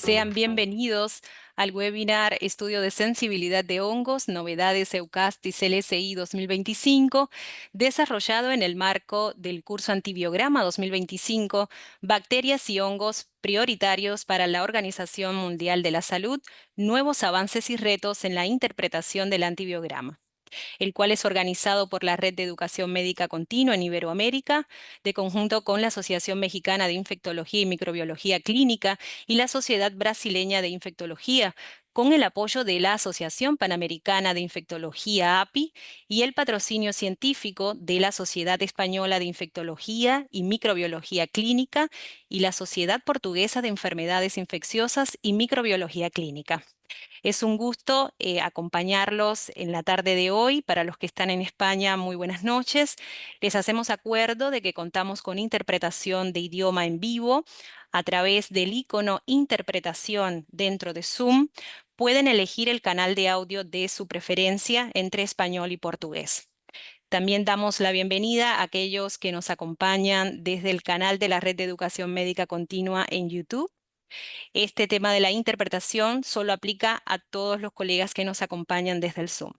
Sean bienvenidos al webinar Estudio de Sensibilidad de Hongos, Novedades EUCAST y CLSI 2025, desarrollado en el marco del curso Antibiograma 2025, Bacterias y hongos prioritarios para la Organización Mundial de la Salud, nuevos avances y retos en la interpretación del antibiograma, el cual es organizado por la Red de Educación Médica Continua en Iberoamérica, de conjunto con la Asociación Mexicana de Infectología y Microbiología Clínica y la Sociedad Brasileña de Infectología, con el apoyo de la Asociación Panamericana de Infectología API y el patrocinio científico de la Sociedad Española de Infectología y Microbiología Clínica y la Sociedad Portuguesa de Enfermedades Infecciosas y Microbiología Clínica. Es un gusto acompañarlos en la tarde de hoy. Para los que están en España, muy buenas noches. Les hacemos acuerdo de que contamos con interpretación de idioma en vivo a través del icono Interpretación dentro de Zoom. Pueden elegir el canal de audio de su preferencia entre español y portugués. También damos la bienvenida a aquellos que nos acompañan desde el canal de la Red de Educación Médica Continua en YouTube. Este tema de la interpretación solo aplica a todos los colegas que nos acompañan desde el Zoom.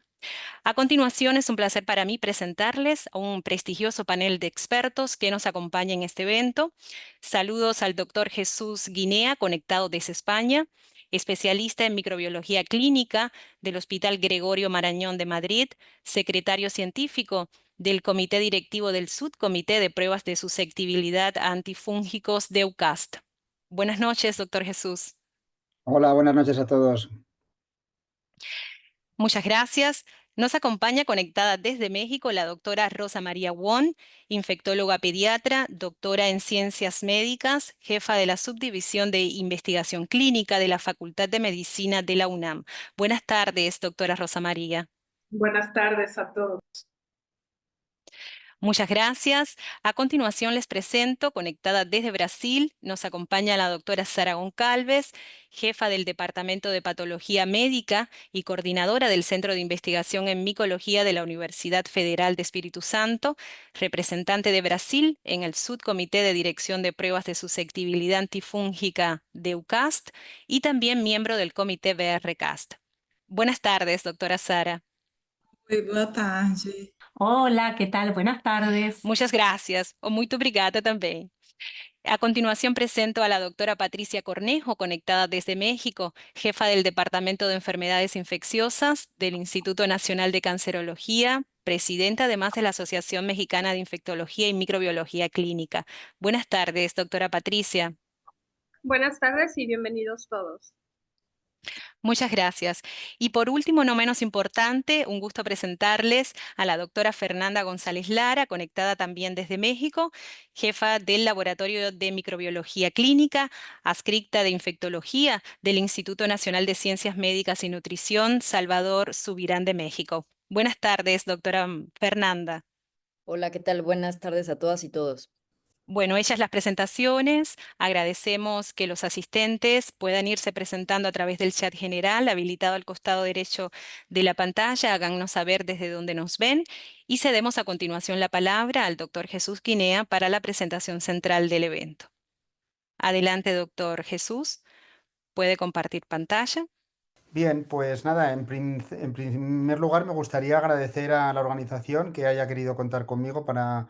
A continuación, es un placer para mí presentarles a un prestigioso panel de expertos que nos acompaña en este evento. Saludos al doctor Jesús Guinea, conectado desde España, especialista en microbiología clínica del Hospital Gregorio Marañón de Madrid, secretario científico del Comité Directivo del Subcomité de Pruebas de Susceptibilidad a Antifúngicos de EUCAST. Buenas noches, doctor Jesús. Hola, buenas noches a todos. Muchas gracias. Nos acompaña conectada desde México la doctora Rosa María Won, infectóloga pediatra, doctora en ciencias médicas, jefa de la subdivisión de investigación clínica de la Facultad de Medicina de la UNAM. Buenas tardes, doctora Rosa María. Buenas tardes a todos. Muchas gracias. A continuación les presento, conectada desde Brasil, nos acompaña la doctora Sara Goncalves, jefa del Departamento de Patología Médica y coordinadora del Centro de Investigación en Micología de la Universidad Federal de Espíritu Santo, representante de Brasil en el Subcomité de Dirección de Pruebas de Susceptibilidad Antifúngica de UCAST y también miembro del Comité BRCAST. Buenas tardes, doctora Sara. Oi, boa tarde. Hola, ¿qué tal? Buenas tardes. Muchas gracias, o muito obrigada también. A continuación presento a la doctora Patricia Cornejo, conectada desde México, jefa del Departamento de Enfermedades Infecciosas del Instituto Nacional de Cancerología, presidenta además de la Asociación Mexicana de Infectología y Microbiología Clínica. Buenas tardes, doctora Patricia. Buenas tardes y bienvenidos todos. Muchas gracias. Y por último, no menos importante, un gusto presentarles a la doctora Fernanda González Lara, conectada también desde México, jefa del Laboratorio de Microbiología Clínica, adscrita de Infectología del Instituto Nacional de Ciencias Médicas y Nutrición, Salvador Subirán de México. Buenas tardes, doctora Fernanda. Hola, ¿qué tal? Buenas tardes a todas y todos. Bueno, hechas las presentaciones, agradecemos que los asistentes puedan irse presentando a través del chat general habilitado al costado derecho de la pantalla, háganos saber desde dónde nos ven y cedemos a continuación la palabra al doctor Jesús Guinea para la presentación central del evento. Adelante, doctor Jesús, puede compartir pantalla. Bien, pues nada, en primer lugar me gustaría agradecer a la organización que haya querido contar conmigo para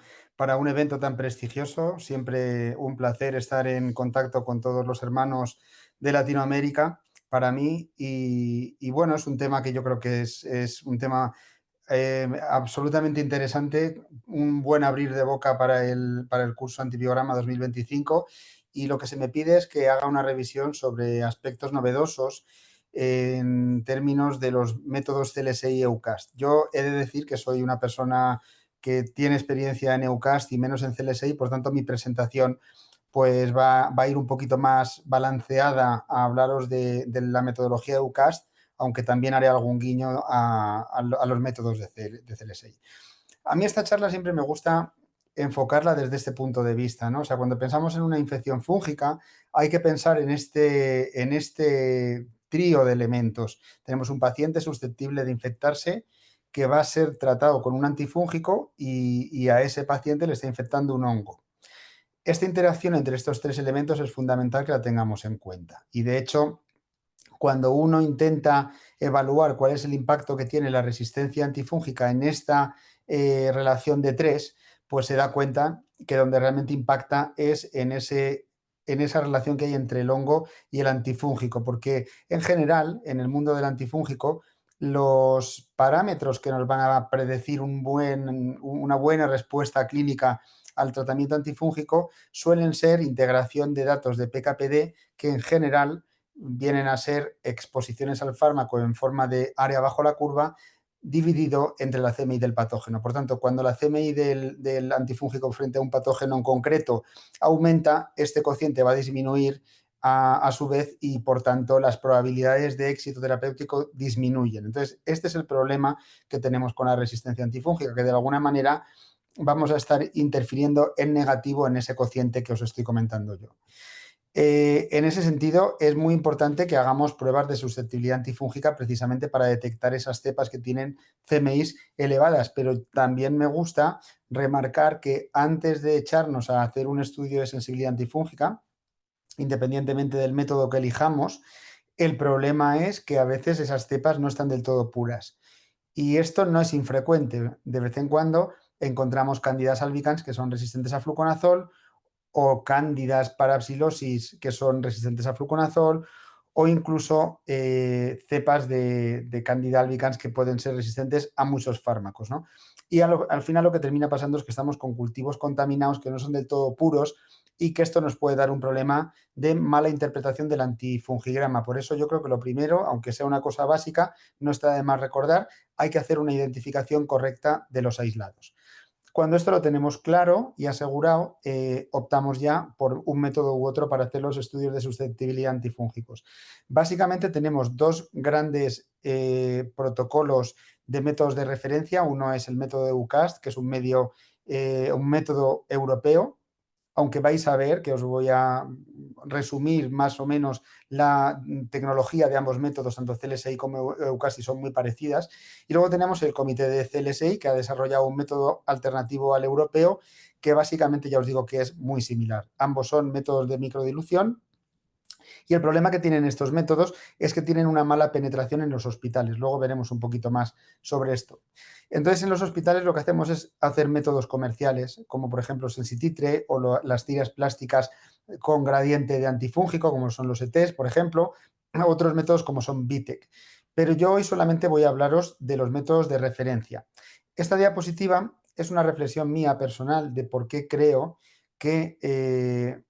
un evento tan prestigioso. Siempre un placer estar en contacto con todos los hermanos de Latinoamérica para mí y bueno, es un tema que yo creo que es un tema absolutamente interesante, un buen abrir de boca para el curso Antibiograma 2025 y lo que se me pide es que haga una revisión sobre aspectos novedosos en términos de los métodos CLSI y EUCAST. Yo he de decir que soy una persona que tiene experiencia en EUCAST y menos en CLSI, por tanto mi presentación pues va a ir un poquito más balanceada a hablaros de la metodología EUCAST, aunque también haré algún guiño a los métodos de CLSI. A mí esta charla siempre me gusta enfocarla desde este punto de vista, ¿no? O sea, cuando pensamos en una infección fúngica, hay que pensar en este trío de elementos. Tenemos un paciente susceptible de infectarse que va a ser tratado con un antifúngico y a ese paciente le está infectando un hongo. Esta interacción entre estos tres elementos es fundamental que la tengamos en cuenta. Y de hecho, cuando uno intenta evaluar cuál es el impacto que tiene la resistencia antifúngica en esta relación de tres, pues se da cuenta que donde realmente impacta es en esa relación que hay entre el hongo y el antifúngico, porque en general, en el mundo del antifúngico, los parámetros que nos van a predecir una buena respuesta clínica al tratamiento antifúngico suelen ser integración de datos de PKPD, que en general vienen a ser exposiciones al fármaco en forma de área bajo la curva dividido entre la CMI del patógeno. Por tanto, cuando la CMI del antifúngico frente a un patógeno en concreto aumenta, este cociente va a disminuir a su vez y por tanto las probabilidades de éxito terapéutico disminuyen. Entonces, este es el problema que tenemos con la resistencia antifúngica, que de alguna manera vamos a estar interfiriendo en negativo en ese cociente que os estoy comentando yo. En ese sentido, es muy importante que hagamos pruebas de susceptibilidad antifúngica precisamente para detectar esas cepas que tienen CMIs elevadas, pero también me gusta remarcar que antes de echarnos a hacer un estudio de sensibilidad antifúngica, independientemente del método que elijamos, el problema es que a veces esas cepas no están del todo puras. Y esto no es infrecuente. De vez en cuando encontramos Candida albicans que son resistentes a fluconazol, o cándidas parapsilosis que son resistentes a fluconazol, o incluso cepas de Candida albicans que pueden ser resistentes a muchos fármacos, ¿no? Y al final lo que termina pasando es que estamos con cultivos contaminados que no son del todo puros y que esto nos puede dar un problema de mala interpretación del antifungigrama. Por eso yo creo que lo primero, aunque sea una cosa básica, no está de más recordar, hay que hacer una identificación correcta de los aislados. Cuando esto lo tenemos claro y asegurado, optamos ya por un método u otro para hacer los estudios de susceptibilidad antifúngicos. Básicamente tenemos dos grandes protocolos de métodos de referencia. Uno es el método de EUCAST, que es un método europeo, aunque vais a ver que os voy a resumir más o menos la tecnología de ambos métodos, tanto CLSI como EUCAST, son muy parecidas. Y luego tenemos el comité de CLSI, que ha desarrollado un método alternativo al europeo, que básicamente ya os digo que es muy similar. Ambos son métodos de microdilución. Y el problema que tienen estos métodos es que tienen una mala penetración en los hospitales. Luego veremos un poquito más sobre esto. Entonces, en los hospitales lo que hacemos es hacer métodos comerciales, como por ejemplo Sensititre o las tiras plásticas con gradiente de antifúngico, como son los ETs, por ejemplo, otros métodos como son VITEC. Pero yo hoy solamente voy a hablaros de los métodos de referencia. Esta diapositiva es una reflexión mía personal de por qué creo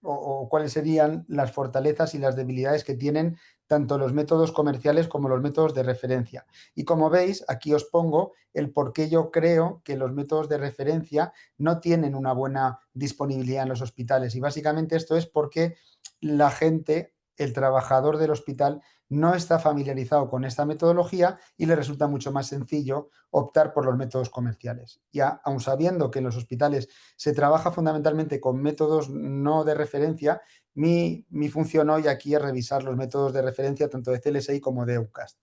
o cuáles serían las fortalezas y las debilidades que tienen tanto los métodos comerciales como los métodos de referencia. Y como veis, aquí os pongo el por qué yo creo que los métodos de referencia no tienen una buena disponibilidad en los hospitales. Y básicamente esto es porque la gente, el trabajador del hospital, no está familiarizado con esta metodología y le resulta mucho más sencillo optar por los métodos comerciales. Ya, aun sabiendo que en los hospitales se trabaja fundamentalmente con métodos no de referencia, mi función hoy aquí es revisar los métodos de referencia tanto de CLSI como de EUCAST.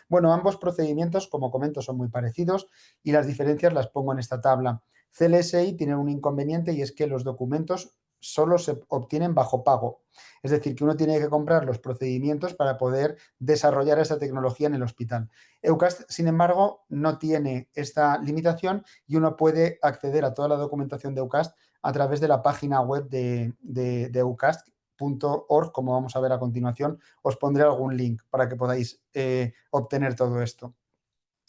Bueno, ambos procedimientos, como comento, son muy parecidos y las diferencias las pongo en esta tabla. CLSI tiene un inconveniente y es que los documentos solo se obtienen bajo pago. Es decir, que uno tiene que comprar los procedimientos para poder desarrollar esta tecnología en el hospital. EUCAST, sin embargo, no tiene esta limitación y uno puede acceder a toda la documentación de EUCAST a través de la página web de eucast.org, como vamos a ver a continuación. Os pondré algún link para que podáis obtener todo esto.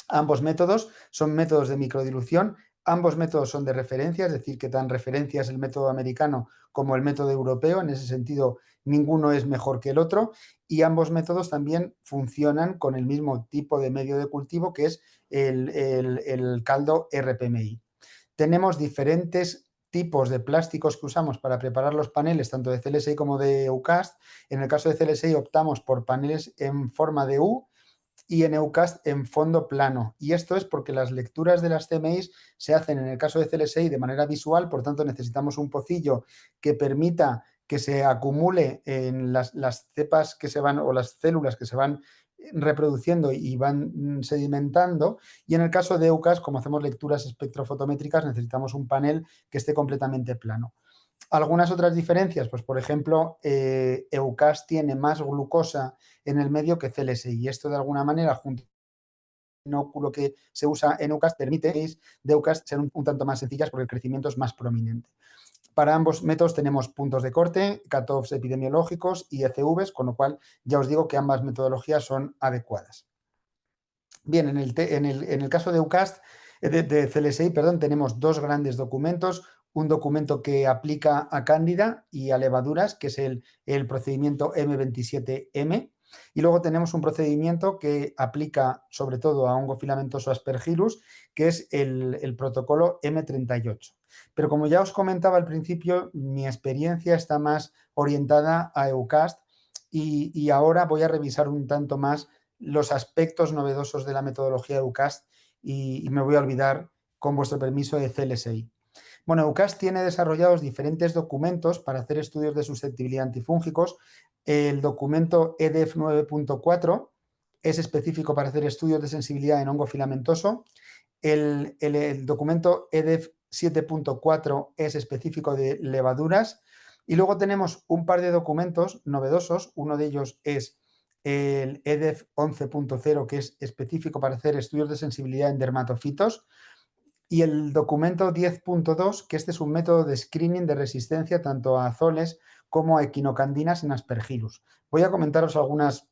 Ambos métodos son métodos de microdilución. Ambos métodos son de referencia, es decir, que dan referencia es el método americano como el método europeo. En ese sentido, ninguno es mejor que el otro. Y ambos métodos también funcionan con el mismo tipo de medio de cultivo, que es el caldo RPMI. Tenemos diferentes tipos de plásticos que usamos para preparar los paneles, tanto de CLSI como de EUCAST. En el caso de CLSI optamos por paneles en forma de U, y en EUCAST en fondo plano. Y esto es porque las lecturas de las CMIs se hacen en el caso de CLSI de manera visual, por tanto necesitamos un pocillo que permita que se acumule en las cepas que se van o las células que se van reproduciendo y van sedimentando. Y en el caso de EUCAST, como hacemos lecturas espectrofotométricas, necesitamos un panel que esté completamente plano. Algunas otras diferencias, pues por ejemplo, EUCAST tiene más glucosa en el medio que CLSI y esto de alguna manera junto inóculo que se usa en EUCAST permite de EUCAST ser un tanto más sencillas porque el crecimiento es más prominente. Para ambos métodos tenemos puntos de corte, cutoffs epidemiológicos y ECVs, con lo cual ya os digo que ambas metodologías son adecuadas. Bien, en el caso de EUCAST, de CLSI, perdón, tenemos dos grandes documentos. Un documento que aplica a cándida y a levaduras, que es el procedimiento M27M. Y luego tenemos un procedimiento que aplica sobre todo a hongo filamentoso Aspergillus, que es el protocolo M38. Pero como ya os comentaba al principio, mi experiencia está más orientada a EUCAST y ahora voy a revisar un tanto más los aspectos novedosos de la metodología de EUCAST y me voy a olvidar, con vuestro permiso, de CLSI. Bueno, EUCAST tiene desarrollados diferentes documentos para hacer estudios de susceptibilidad antifúngicos. El documento EDEF 9.4 es específico para hacer estudios de sensibilidad en hongo filamentoso. El documento EDEF 7.4 es específico de levaduras. Y luego tenemos un par de documentos novedosos. Uno de ellos es el EDEF 11.0, que es específico para hacer estudios de sensibilidad en dermatofitos, y el documento 10.2, que este es un método de screening de resistencia tanto a azoles como a equinocandinas en Aspergillus. Voy a comentaros algunos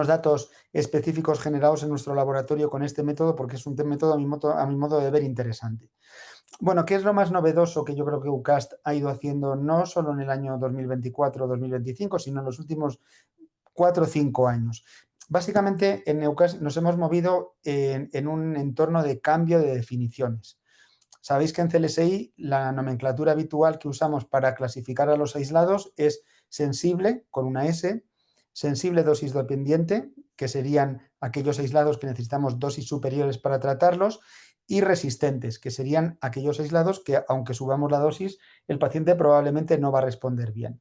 datos específicos generados en nuestro laboratorio con este método porque es un método a mi modo de ver interesante. Bueno, ¿qué es lo más novedoso que yo creo que EUCAST ha ido haciendo no solo en el año 2024 o 2025, sino en los últimos 4 o 5 años? Básicamente, en EUCAST nos hemos movido en un entorno de cambio de definiciones. Sabéis que en CLSI la nomenclatura habitual que usamos para clasificar a los aislados es sensible, con una S, sensible dosis dependiente, que serían aquellos aislados que necesitamos dosis superiores para tratarlos, y resistentes, que serían aquellos aislados que, aunque subamos la dosis, el paciente probablemente no va a responder bien.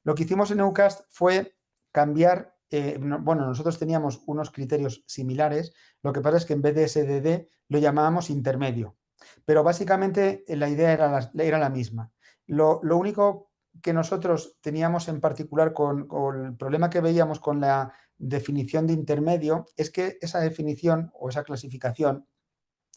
Lo que hicimos en EUCAST fue cambiar, bueno, nosotros teníamos unos criterios similares, lo que pasa es que en vez de SDD lo llamábamos intermedio, pero básicamente la idea era la misma. Lo único que nosotros teníamos en particular con el problema que veíamos con la definición de intermedio es que esa definición o esa clasificación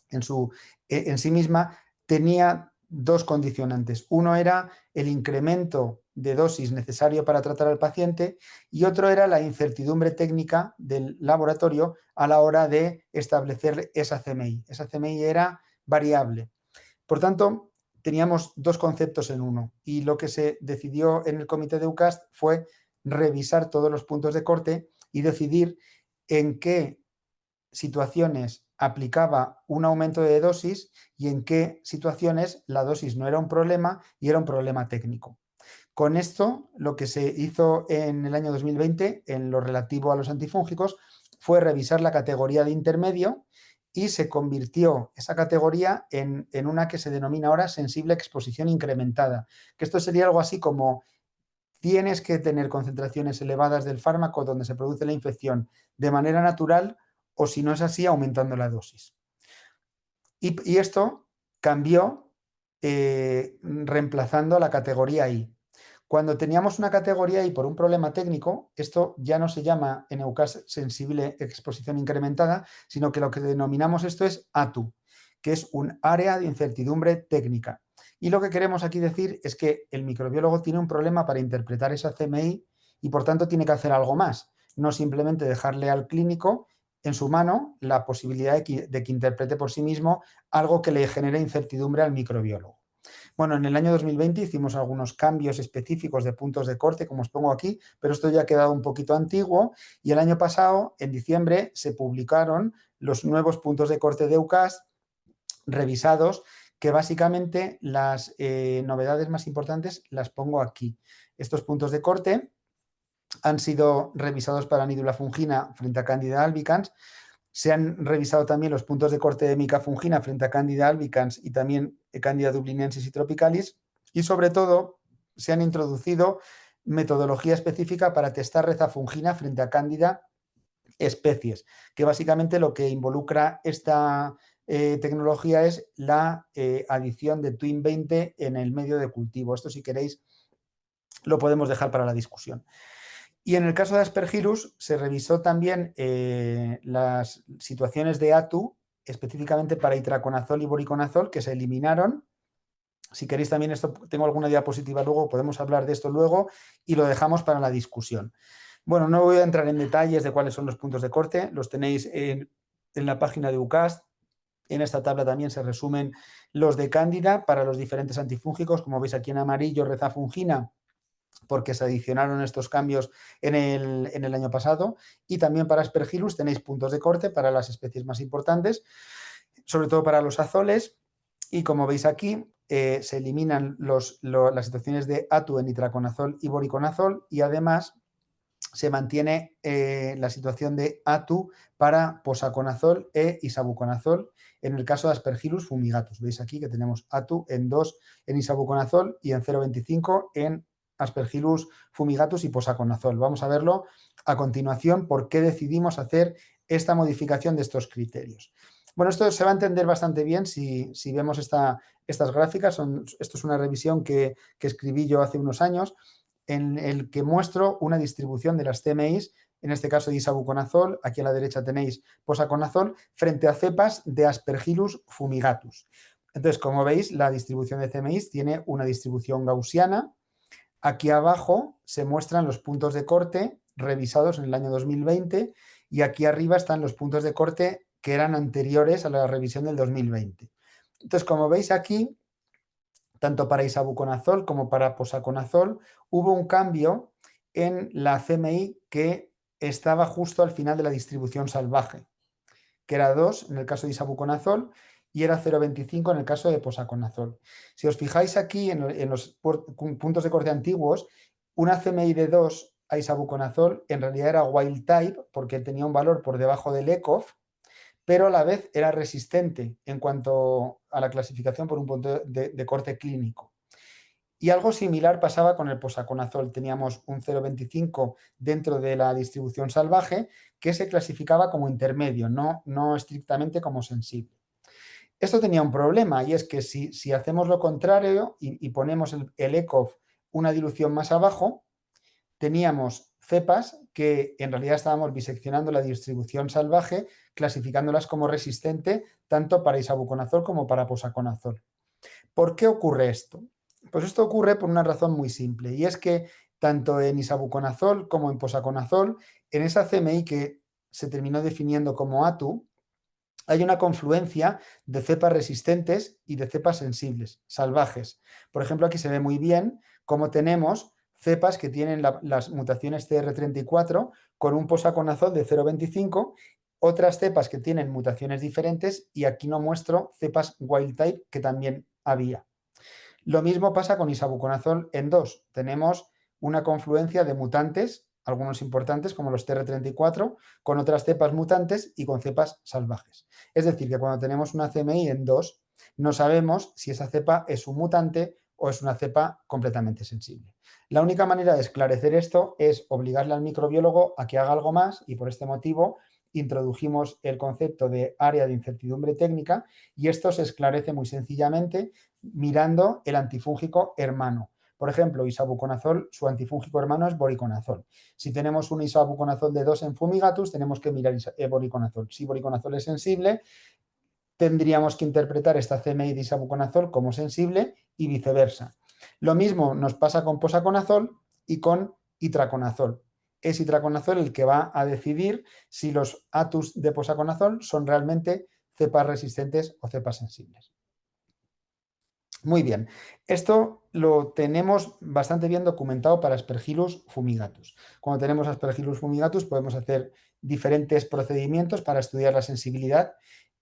en sí misma tenía dos condicionantes. Uno era el incremento de dosis necesario para tratar al paciente y otro era la incertidumbre técnica del laboratorio a la hora de establecer esa CMI. Esa CMI era variable. Por tanto, teníamos dos conceptos en uno y lo que se decidió en el comité de EUCAST fue revisar todos los puntos de corte y decidir en qué situaciones aplicaba un aumento de dosis y en qué situaciones la dosis no era un problema y era un problema técnico. Con esto, lo que se hizo en el año 2020 en lo relativo a los antifúngicos fue revisar la categoría de intermedio y se convirtió esa categoría en una que se denomina ahora sensible exposición incrementada, que esto sería algo así como tienes que tener concentraciones elevadas del fármaco donde se produce la infección de manera natural o si no es así, aumentando la dosis. Y esto cambió reemplazando la categoría I. Cuando teníamos una categoría I por un problema técnico, esto ya no se llama en EUCAST sensible exposición incrementada, sino que lo que denominamos esto es ATU, que es un área de incertidumbre técnica. Y lo que queremos aquí decir es que el microbiólogo tiene un problema para interpretar esa CMI y por tanto tiene que hacer algo más, no simplemente dejarle al clínico en su mano la posibilidad de que interprete por sí mismo algo que le genere incertidumbre al microbiólogo. Bueno, en el año 2020 hicimos algunos cambios específicos de puntos de corte, como os pongo aquí, pero esto ya ha quedado un poquito antiguo y el año pasado, en diciembre, se publicaron los nuevos puntos de corte de EUCAST revisados, que básicamente las novedades más importantes las pongo aquí. Estos puntos de corte han sido revisados para nídula fungina frente a Candida albicans. Se han revisado también los puntos de corte de mica fungina frente a Candida albicans y también Candida dublinensis y tropicalis. Y sobre todo se han introducido metodología específica para testar reza fungina frente a Candida especies, que básicamente lo que involucra esta tecnología es la adición de Twin 20 en el medio de cultivo. Esto, si queréis, lo podemos dejar para la discusión. Y en el caso de Aspergillus se revisó también las situaciones de ATU, específicamente para itraconazol y boriconazol, que se eliminaron. Si queréis también esto, tengo alguna diapositiva luego, podemos hablar de esto luego y lo dejamos para la discusión. Bueno, no voy a entrar en detalles de cuáles son los puntos de corte, los tenéis en la página de UCAST. En esta tabla también se resumen los de Cándida para los diferentes antifúngicos, como veis aquí en amarillo, rezafungina, porque se adicionaron estos cambios en el año pasado, y también para Aspergillus tenéis puntos de corte para las especies más importantes, sobre todo para los azoles, y como veis aquí se eliminan las situaciones de ATU en itraconazol y boriconazol, y además se mantiene la situación de ATU para posaconazol e isavuconazol en el caso de Aspergillus fumigatus. Veis aquí que tenemos ATU en 2 en isavuconazol y en 0,25 en Aspergillus fumigatus y posaconazol. Vamos a verlo a continuación, por qué decidimos hacer esta modificación de estos criterios. Bueno, esto se va a entender bastante bien si vemos estas gráficas. Esto es una revisión que escribí yo hace unos años, en el que muestro una distribución de las CMIs, en este caso de isavuconazol, aquí a la derecha tenéis posaconazol, frente a cepas de Aspergillus fumigatus. Entonces, como veis, la distribución de CMIs tiene una distribución gaussiana. Aquí abajo se muestran los puntos de corte revisados en el año 2020 y aquí arriba están los puntos de corte que eran anteriores a la revisión del 2020. Entonces, como veis aquí, tanto para isavuconazol como para posaconazol, hubo un cambio en la CMI que estaba justo al final de la distribución salvaje, que era 2 en el caso de isavuconazol y era 0,25 en el caso de posaconazol. Si os fijáis aquí en los puntos de corte antiguos, una CMI de 2 a isavuconazol en realidad era wild type porque tenía un valor por debajo del ECOF, pero a la vez era resistente en cuanto a la clasificación por un punto de corte clínico. Y algo similar pasaba con el posaconazol. Teníamos un 0,25 dentro de la distribución salvaje que se clasificaba como intermedio, no estrictamente como sensible. Esto tenía un problema, y es que si hacemos lo contrario y ponemos el ECOF una dilución más abajo, teníamos cepas que en realidad estábamos biseccionando la distribución salvaje, clasificándolas como resistente tanto para isavuconazol como para posaconazol. ¿Por qué ocurre esto? Pues esto ocurre por una razón muy simple, y es que tanto en isavuconazol como en posaconazol, en esa CMI que se terminó definiendo como ATU, hay una confluencia de cepas resistentes y de cepas sensibles, salvajes. Por ejemplo, aquí se ve muy bien cómo tenemos cepas que tienen las mutaciones CR34 con un posaconazol de 0,25, otras cepas que tienen mutaciones diferentes, y aquí no muestro cepas wild type que también había. Lo mismo pasa con isavuconazol en 2. Tenemos una confluencia de mutantes, algunos importantes como los TR34, con otras cepas mutantes y con cepas salvajes. Es decir, que cuando tenemos una CMI en 2, no sabemos si esa cepa es un mutante o es una cepa completamente sensible. La única manera de esclarecer esto es obligarle al microbiólogo a que haga algo más, y por este motivo introdujimos el concepto de área de incertidumbre técnica, y esto se esclarece muy sencillamente mirando el antifúngico hermano. Por ejemplo, isavuconazol, su antifúngico hermano es boriconazol. Si tenemos un isavuconazol de 2 en fumigatus, tenemos que mirar boriconazol. Si boriconazol es sensible, tendríamos que interpretar esta CMI de isavuconazol como sensible y viceversa. Lo mismo nos pasa con posaconazol y con itraconazol. Es itraconazol el que va a decidir si los ATUs de posaconazol son realmente cepas resistentes o cepas sensibles. Muy bien, esto lo tenemos bastante bien documentado para Aspergillus fumigatus. Cuando tenemos Aspergillus fumigatus podemos hacer diferentes procedimientos para estudiar la sensibilidad.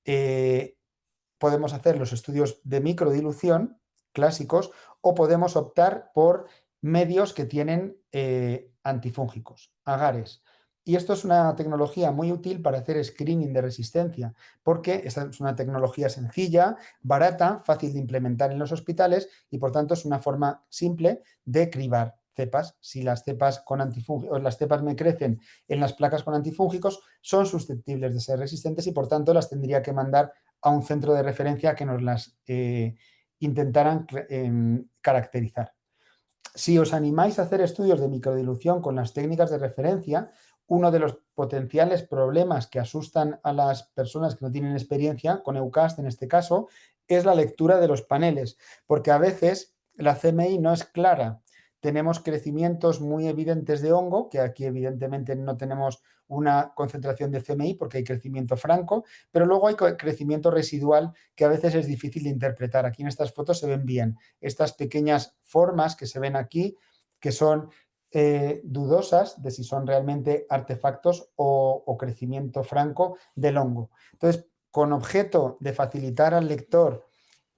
Podemos hacer los estudios de microdilución clásicos o podemos optar por medios que tienen antifúngicos, agares. Y esto es una tecnología muy útil para hacer screening de resistencia, porque esta es una tecnología sencilla, barata, fácil de implementar en los hospitales, y por tanto es una forma simple de cribar cepas. Si las cepas con antifúngicos, las cepas me crecen en las placas con antifúngicos, son susceptibles de ser resistentes y por tanto las tendría que mandar a un centro de referencia que nos las intentaran caracterizar. Si os animáis a hacer estudios de microdilución con las técnicas de referencia, uno de los potenciales problemas que asustan a las personas que no tienen experiencia con EUCAST en este caso es la lectura de los paneles, porque a veces la CMI no es clara. Tenemos crecimientos muy evidentes de hongo, que aquí evidentemente no tenemos una concentración de CMI porque hay crecimiento franco, pero luego hay crecimiento residual que a veces es difícil de interpretar. Aquí en estas fotos se ven bien estas pequeñas formas que se ven aquí, que son dudosas de si son realmente artefactos o crecimiento franco del hongo. Entonces, con objeto de facilitar al lector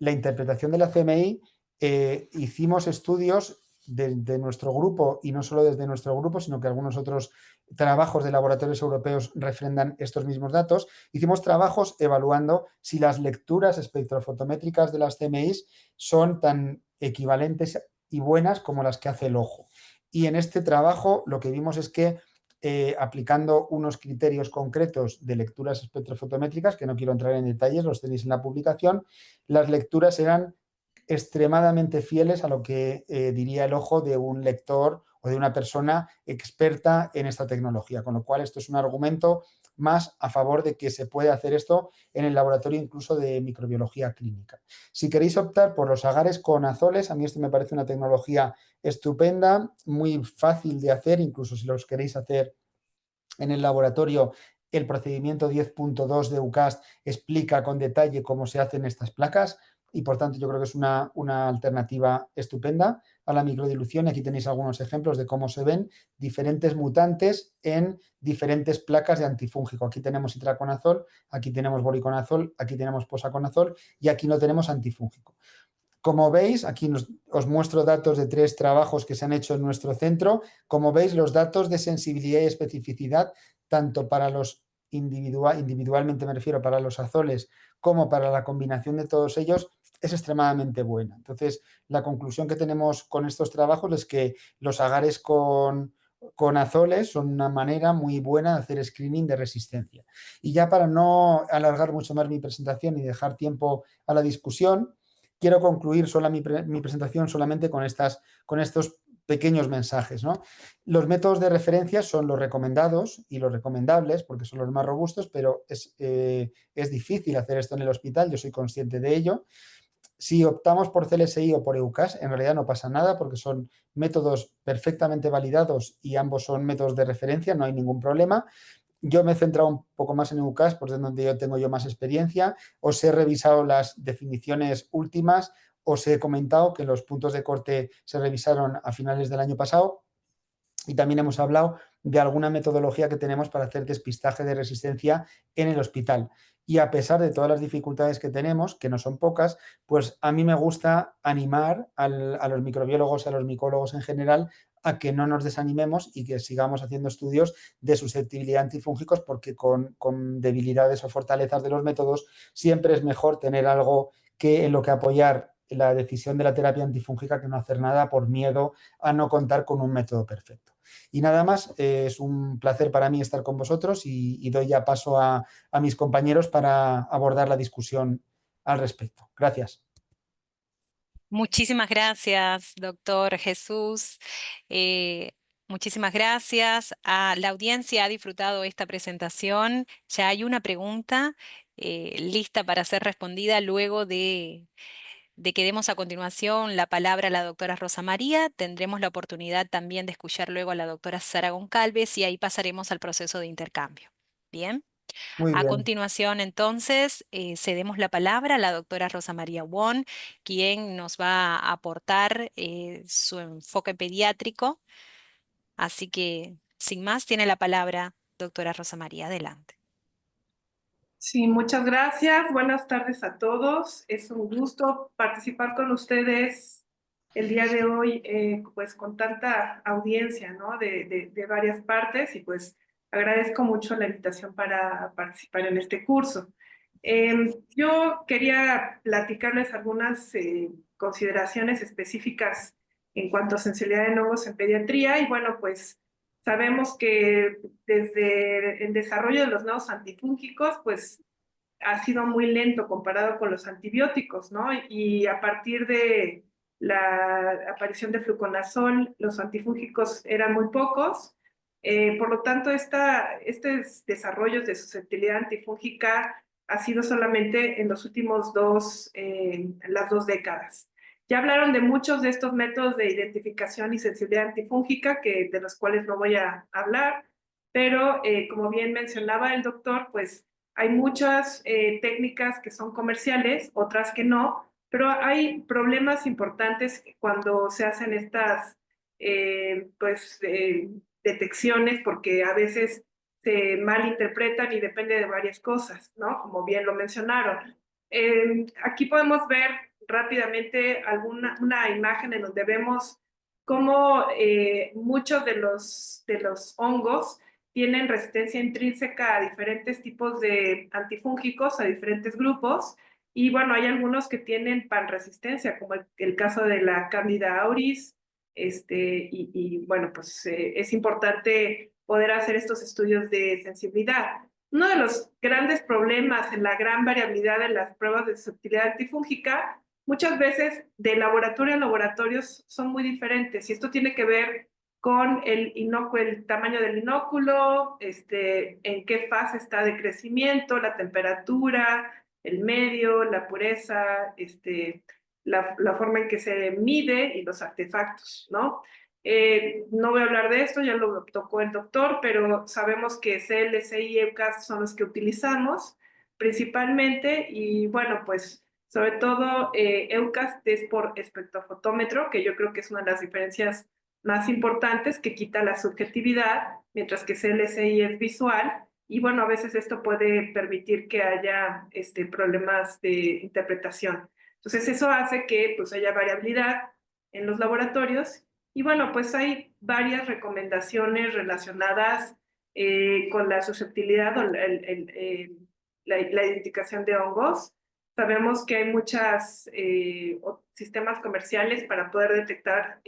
la interpretación de la CMI, hicimos estudios de nuestro grupo, y no solo desde nuestro grupo, sino que algunos otros trabajos de laboratorios europeos refrendan estos mismos datos. Hicimos trabajos evaluando si las lecturas espectrofotométricas de las CMIs son tan equivalentes y buenas como las que hace el ojo. Y en este trabajo lo que vimos es que aplicando unos criterios concretos de lecturas espectrofotométricas, que no quiero entrar en detalles, los tenéis en la publicación, las lecturas eran extremadamente fieles a lo que diría el ojo de un lector o de una persona experta en esta tecnología, con lo cual esto es un argumento más a favor de que se puede hacer esto en el laboratorio incluso de microbiología clínica. Si queréis optar por los agares con azoles, a mí esto me parece una tecnología estupenda, muy fácil de hacer, incluso si los queréis hacer en el laboratorio. El procedimiento 10.2 de UCAST explica con detalle cómo se hacen estas placas y por tanto yo creo que es una alternativa estupenda a la microdilución. Aquí tenéis algunos ejemplos de cómo se ven diferentes mutantes en diferentes placas de antifúngico. Aquí tenemos itraconazol, aquí tenemos voriconazol, aquí tenemos posaconazol y aquí no tenemos antifúngico. Como veis, aquí os muestro datos de 3 trabajos que se han hecho en nuestro centro. Como veis, los datos de sensibilidad y especificidad, tanto para los individualmente me refiero, para los azoles, como para la combinación de todos ellos, es extremadamente buena. Entonces, la conclusión que tenemos con estos trabajos es que los agares con azoles son una manera muy buena de hacer screening de resistencia. Y ya para no alargar mucho más mi presentación y dejar tiempo a la discusión, quiero concluir mi presentación solamente con estos pequeños mensajes, ¿no? Los métodos de referencia son los recomendados y los recomendables porque son los más robustos, pero es difícil hacer esto en el hospital, yo soy consciente de ello. Si optamos por CLSI o por EUCAS, en realidad no pasa nada porque son métodos perfectamente validados y ambos son métodos de referencia, no hay ningún problema. Yo me he centrado un poco más en EUCAS, porque es donde yo tengo más experiencia. Os he revisado las definiciones últimas, os he comentado que los puntos de corte se revisaron a finales del año pasado y también hemos hablado de alguna metodología que tenemos para hacer despistaje de resistencia en el hospital. Y a pesar de todas las dificultades que tenemos, que no son pocas, pues a mí me gusta animar a los microbiólogos, a los micólogos en general, a que no nos desanimemos y que sigamos haciendo estudios de susceptibilidad a antifúngicos, porque con debilidades o fortalezas de los métodos siempre es mejor tener algo en lo que apoyar la decisión de la terapia antifúngica que no hacer nada por miedo a no contar con un método perfecto. Y nada más, es un placer para mí estar con vosotros y doy ya paso a mis compañeros para abordar la discusión al respecto. Gracias. Muchísimas gracias, doctor Jesús. Eh, Muchísimas gracias. La audiencia ha disfrutado esta presentación. Ya hay una pregunta lista para ser respondida luego de que demos a continuación la palabra a la doctora Rosa María. Tendremos la oportunidad también de escuchar luego a la doctora Sara Goncalves y ahí pasaremos al proceso de intercambio. Bien. Muy A bien. continuación, entonces, cedemos la palabra a la doctora Rosa María Won, quien nos va a aportar su enfoque pediátrico. Así que, sin más, tiene la palabra doctora Rosa María. Adelante. Sí, muchas gracias. Buenas tardes a todos. Es un gusto participar con ustedes el día de hoy, pues con tanta audiencia, ¿no? De varias partes y pues agradezco mucho la invitación para participar en este curso. Yo quería platicarles algunas consideraciones específicas en cuanto a sensibilidad en hongos en pediatría y bueno, pues sabemos que desde el desarrollo de los nuevos antifúngicos, pues ha sido muy lento comparado con los antibióticos, ¿no? Y a partir de la aparición de fluconazol, los antifúngicos eran muy pocos. Por lo tanto, estos desarrollos de susceptibilidad antifúngica ha sido solamente en los últimos las 2 décadas. Ya hablaron de muchos de estos métodos de identificación y sensibilidad antifúngica, de los cuales no voy a hablar, pero como bien mencionaba el doctor, pues hay muchas técnicas que son comerciales, otras que no, pero hay problemas importantes cuando se hacen estas detecciones, porque a veces se malinterpretan y depende de varias cosas, ¿no? Como bien lo mencionaron. Aquí podemos ver rápidamente una imagen en donde vemos cómo muchos de los hongos tienen resistencia intrínseca a diferentes tipos de antifúngicos, a diferentes grupos, y bueno, hay algunos que tienen panresistencia, como el caso de la Candida auris, bueno, pues es importante poder hacer estos estudios de sensibilidad. Uno de los grandes problemas en la gran variabilidad de las pruebas de susceptibilidad antifúngica, muchas veces de laboratorio a laboratorio son muy diferentes, y esto tiene que ver con el tamaño del inóculo, en qué fase está de crecimiento, la temperatura, el medio, la pureza, la forma en que se mide y los artefactos, ¿no? No voy a hablar de esto, ya lo tocó el doctor, pero sabemos que CLSI y EUCAS son los que utilizamos principalmente, y bueno, pues sobre todo EUCAS es por espectrofotómetro, que yo creo que es una de las diferencias más importantes, que quita la subjetividad, mientras que CLSI es visual, y bueno, a veces esto puede permitir que haya problemas de interpretación. Entonces eso hace que pues haya variabilidad en los laboratorios, y bueno, pues hay varias recomendaciones relacionadas con la susceptibilidad o la identificación de hongos. Sabemos que hay muchos sistemas comerciales para poder detectar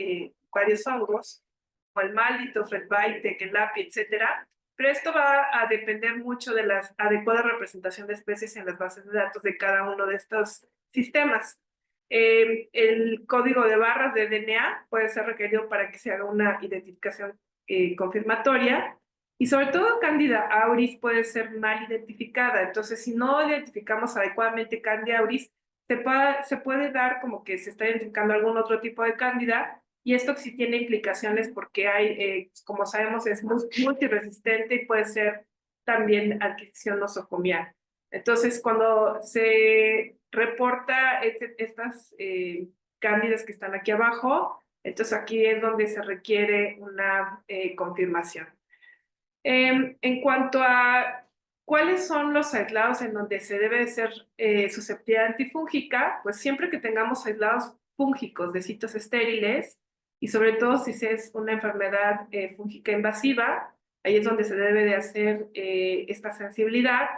varios hongos, como el Malditox, el Vitek, el API, etcétera. Pero esto va a depender mucho de la adecuada representación de especies en las bases de datos de cada uno de estos sistemas. El código de barras de DNA puede ser requerido para que se haga una identificación confirmatoria, y sobre todo Candida auris puede ser mal identificada. Entonces, si no identificamos adecuadamente Candida auris, se puede dar como que se está identificando algún otro tipo de Cándida, y esto sí tiene implicaciones porque como sabemos, es multiresistente y puede ser también adquisición nosocomial. Entonces, cuando se reporta estas cándidas que están aquí abajo, entonces aquí es donde se requiere una confirmación. En cuanto a cuáles son los aislados en donde se debe ser susceptibilidad antifúngica, pues siempre que tengamos aislados fúngicos de sitios estériles, y sobre todo si es una enfermedad fúngica invasiva, ahí es donde se debe de hacer esta sensibilidad.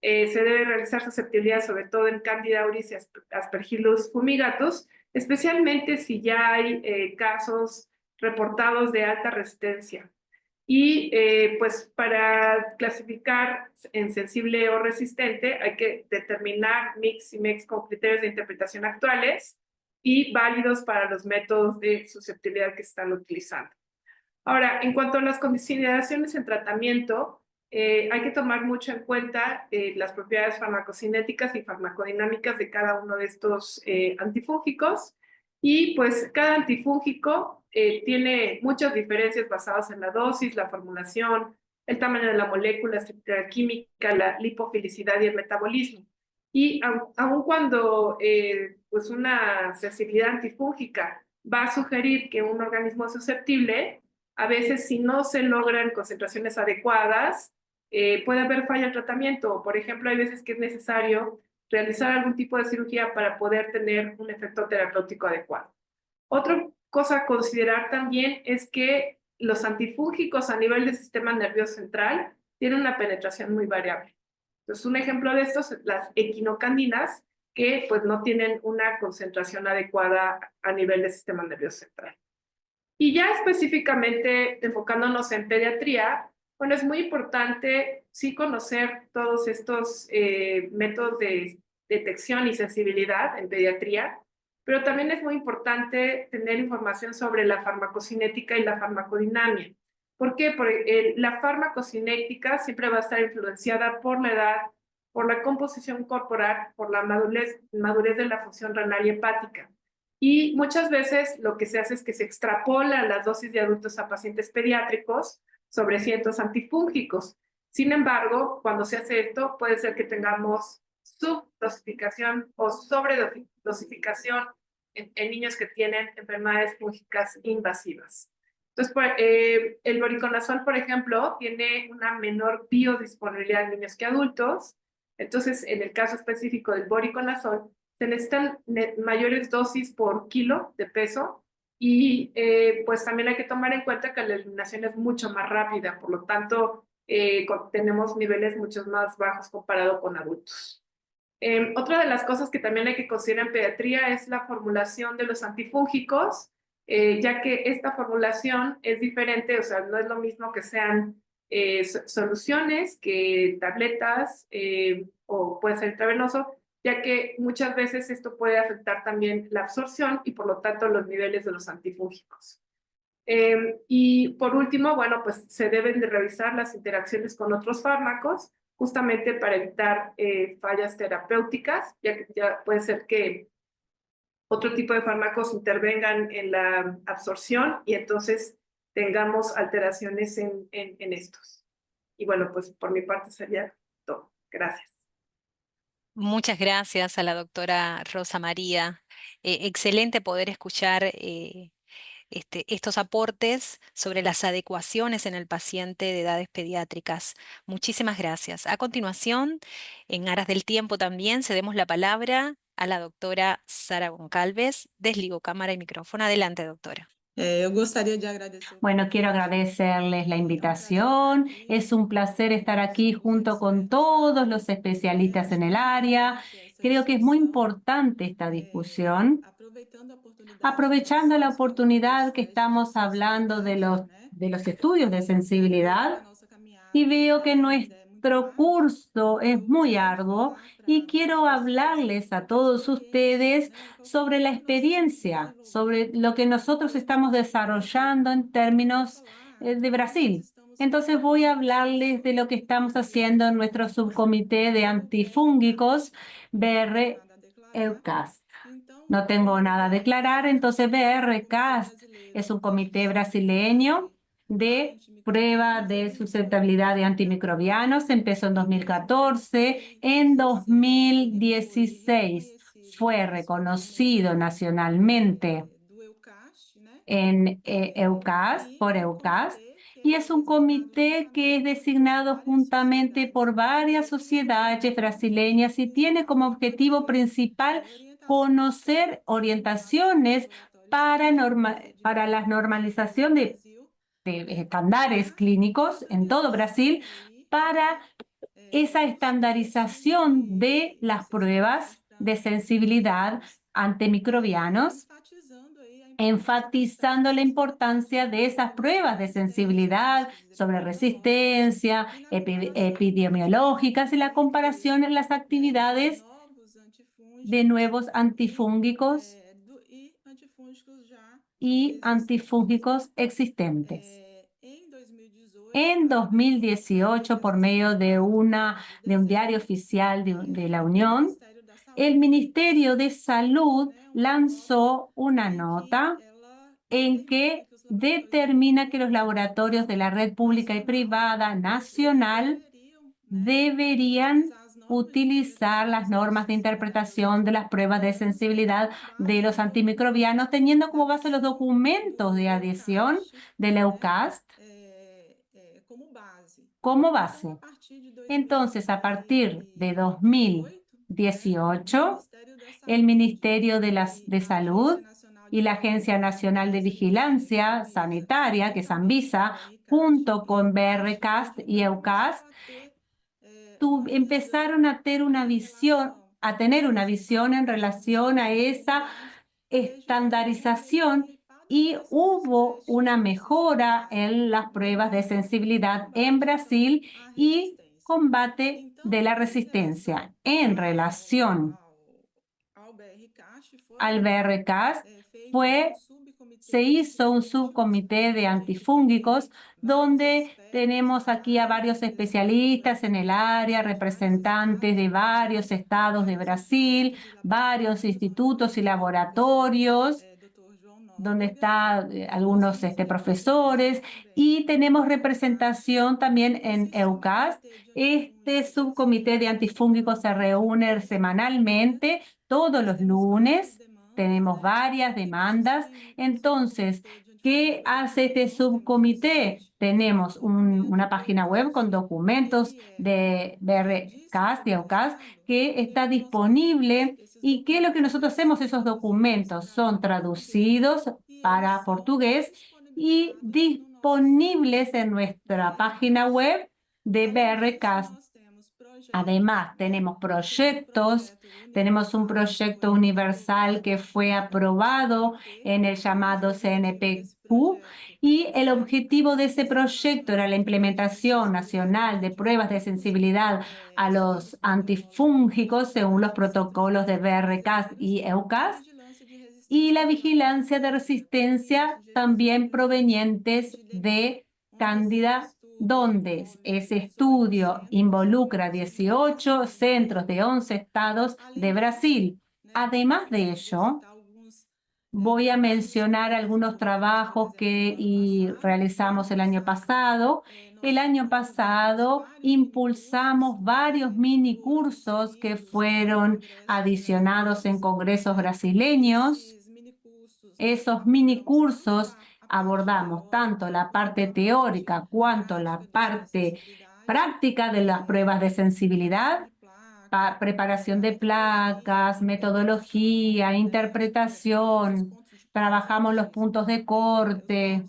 Se debe realizar susceptibilidad sobre todo en Candida auris y Aspergillus fumigatus, especialmente si ya hay casos reportados de alta resistencia. Y pues para clasificar en sensible o resistente hay que determinar mix y MEX con criterios de interpretación actuales y válidos para los métodos de susceptibilidad que se están utilizando. Ahora, en cuanto a las consideraciones en tratamiento, hay que tomar mucho en cuenta las propiedades farmacocinéticas y farmacodinámicas de cada uno de estos antifúngicos, y pues cada antifúngico tiene muchas diferencias basadas en la dosis, la formulación, el tamaño de la molécula, la estructura química, la lipofilicidad y el metabolismo. Y aun cuando pues una sensibilidad antifúngica va a sugerir que un organismo es susceptible, a veces si no se logran concentraciones adecuadas, puede haber falla en tratamiento. Por ejemplo, hay veces que es necesario realizar algún tipo de cirugía para poder tener un efecto terapéutico adecuado. Otra cosa a considerar también es que los antifúngicos a nivel del sistema nervioso central tienen una penetración muy variable. Entonces, un ejemplo de esto son las equinocandinas, que pues no tienen una concentración adecuada a nivel del sistema nervioso central. Y ya específicamente enfocándonos en pediatría, Bueno, es muy importante sí conocer todos estos métodos de detección y sensibilidad en pediatría, pero también es muy importante tener información sobre la farmacocinética y la farmacodinamia. ¿Por qué? Porque la farmacocinética siempre va a estar influenciada por la edad, por la composición corporal, por la madurez de la función renal y hepática. Y muchas veces lo que se hace es que se extrapola las dosis de adultos a pacientes pediátricos sobre ciertos antifúngicos. Sin embargo, cuando se hace esto, puede ser que tengamos subdosificación o sobredosificación en niños que tienen enfermedades fúngicas invasivas. Entonces, el voriconazol, por ejemplo, tiene una menor biodisponibilidad en niños que adultos. Entonces, en el caso específico del voriconazol, se necesitan mayores dosis por kilo de peso y pues también hay que tomar en cuenta que la eliminación es mucho más rápida, por lo tanto tenemos niveles mucho más bajos comparado con adultos. Otra de las cosas que también hay que considerar en pediatría es la formulación de los antifúngicos, ya que esta formulación es diferente, o sea, no es lo mismo que sean soluciones que tabletas o puede ser intravenoso, ya que muchas veces esto puede afectar también la absorción y por lo tanto los niveles de los antifúngicos. Y por último, bueno, pues se deben de revisar las interacciones con otros fármacos, justamente para evitar fallas terapéuticas, ya que ya puede ser que otro tipo de fármacos intervengan en la absorción y entonces tengamos alteraciones en estos. Y bueno, pues por mi parte sería todo. Gracias. Muchas gracias a la doctora Rosa María. Excelente poder escuchar estos aportes sobre las adecuaciones en el paciente de edades pediátricas. Muchísimas gracias. A continuación, en aras del tiempo también, cedemos la palabra a la doctora Sara Goncalves. Desligo cámara y micrófono. Adelante, doctora. Eu gostaria de agradecer. Bueno, quiero agradecerles la invitación. Es un placer estar aquí junto con todos los especialistas en el área. Creo que es muy importante esta discusión. Aprovechando la oportunidad que estamos hablando de los estudios de sensibilidad, y veo que nuestro curso es muy arduo y quiero hablarles a todos ustedes sobre la experiencia, sobre lo que nosotros estamos desarrollando en términos de Brasil. Entonces voy a hablarles de lo que estamos haciendo en nuestro subcomité de antifúngicos BR-EUCAST. No tengo nada a declarar, entonces BR-CAST es un comité brasileño de prueba de susceptibilidad de antimicrobianos. Empezó en 2014. En 2016 fue reconocido nacionalmente en EUCAST, por EUCAST, y es un comité que es designado juntamente por varias sociedades brasileñas y tiene como objetivo principal conocer orientaciones para la normalización de estándares clínicos en todo Brasil, para esa estandarización de las pruebas de sensibilidad ante microbianos, enfatizando la importancia de esas pruebas de sensibilidad sobre resistencia, epidemiológicas y la comparación en las actividades de nuevos antifúngicos y antifúngicos existentes. En 2018, por medio de un diario oficial de la Unión, el Ministerio de Salud lanzó una nota en que determina que los laboratorios de la red pública y privada nacional deberían utilizar las normas de interpretación de las pruebas de sensibilidad de los antimicrobianos, teniendo como base los documentos de adhesión del EUCAST como base. Entonces, a partir de 2018, el Ministerio de Salud y la Agencia Nacional de Vigilancia Sanitaria, que es Anvisa, junto con BRCAST y EUCAST, empezaron a tener una visión en relación a esa estandarización y hubo una mejora en las pruebas de sensibilidad en Brasil y combate de la resistencia. En relación al BRCAS, se hizo un subcomité de antifúngicos donde tenemos aquí a varios especialistas en el área, representantes de varios estados de Brasil, varios institutos y laboratorios, donde están algunos profesores, y tenemos representación también en EUCAS. Este subcomité de antifúngicos se reúne semanalmente, todos los lunes. Tenemos varias demandas. Entonces, ¿qué hace este subcomité? Tenemos una página web con documentos de BRCAS, de EUCAS, que está disponible. ¿Y qué es lo que nosotros hacemos? Esos documentos son traducidos para portugués y disponibles en nuestra página web de BRCAS. Además, tenemos proyectos, tenemos un proyecto universal que fue aprobado en el llamado CNPq, y el objetivo de ese proyecto era la implementación nacional de pruebas de sensibilidad a los antifúngicos según los protocolos de BRCAS y EUCAS, y la vigilancia de resistencia también provenientes de Cándida, donde ese estudio involucra 18 centros de 11 estados de Brasil. Además de ello, voy a mencionar algunos trabajos que realizamos el año pasado. El año pasado impulsamos varios mini cursos que fueron adicionados en congresos brasileños. Esos mini cursos abordamos tanto la parte teórica cuanto la parte práctica de las pruebas de sensibilidad, preparación de placas, metodología, interpretación. Trabajamos los puntos de corte,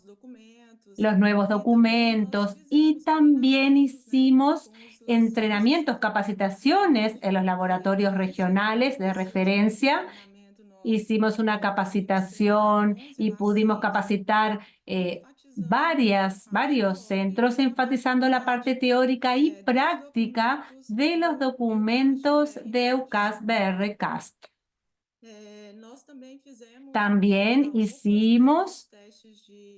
los nuevos documentos, y también hicimos entrenamientos, capacitaciones en los laboratorios regionales de referencia. Hicimos una capacitación y pudimos capacitar varios centros, enfatizando la parte teórica y práctica de los documentos de EUCAS BRCAST. También hicimos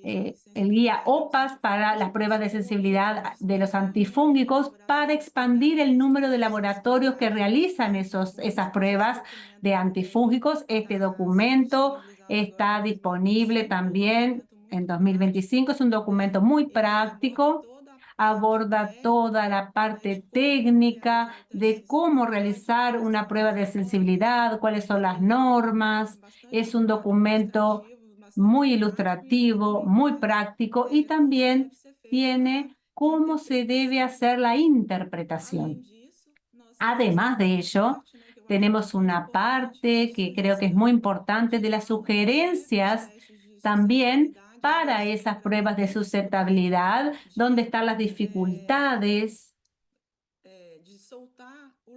el guía OPAS para las pruebas de sensibilidad de los antifúngicos para expandir el número de laboratorios que realizan esas pruebas de antifúngicos. Este documento está disponible también en 2025. Es un documento muy práctico, aborda toda la parte técnica de cómo realizar una prueba de sensibilidad, cuáles son las normas. Es un documento muy ilustrativo, muy práctico, y también tiene cómo se debe hacer la interpretación. Además de ello, tenemos una parte que creo que es muy importante de las sugerencias también para esas pruebas de susceptibilidad, donde están las dificultades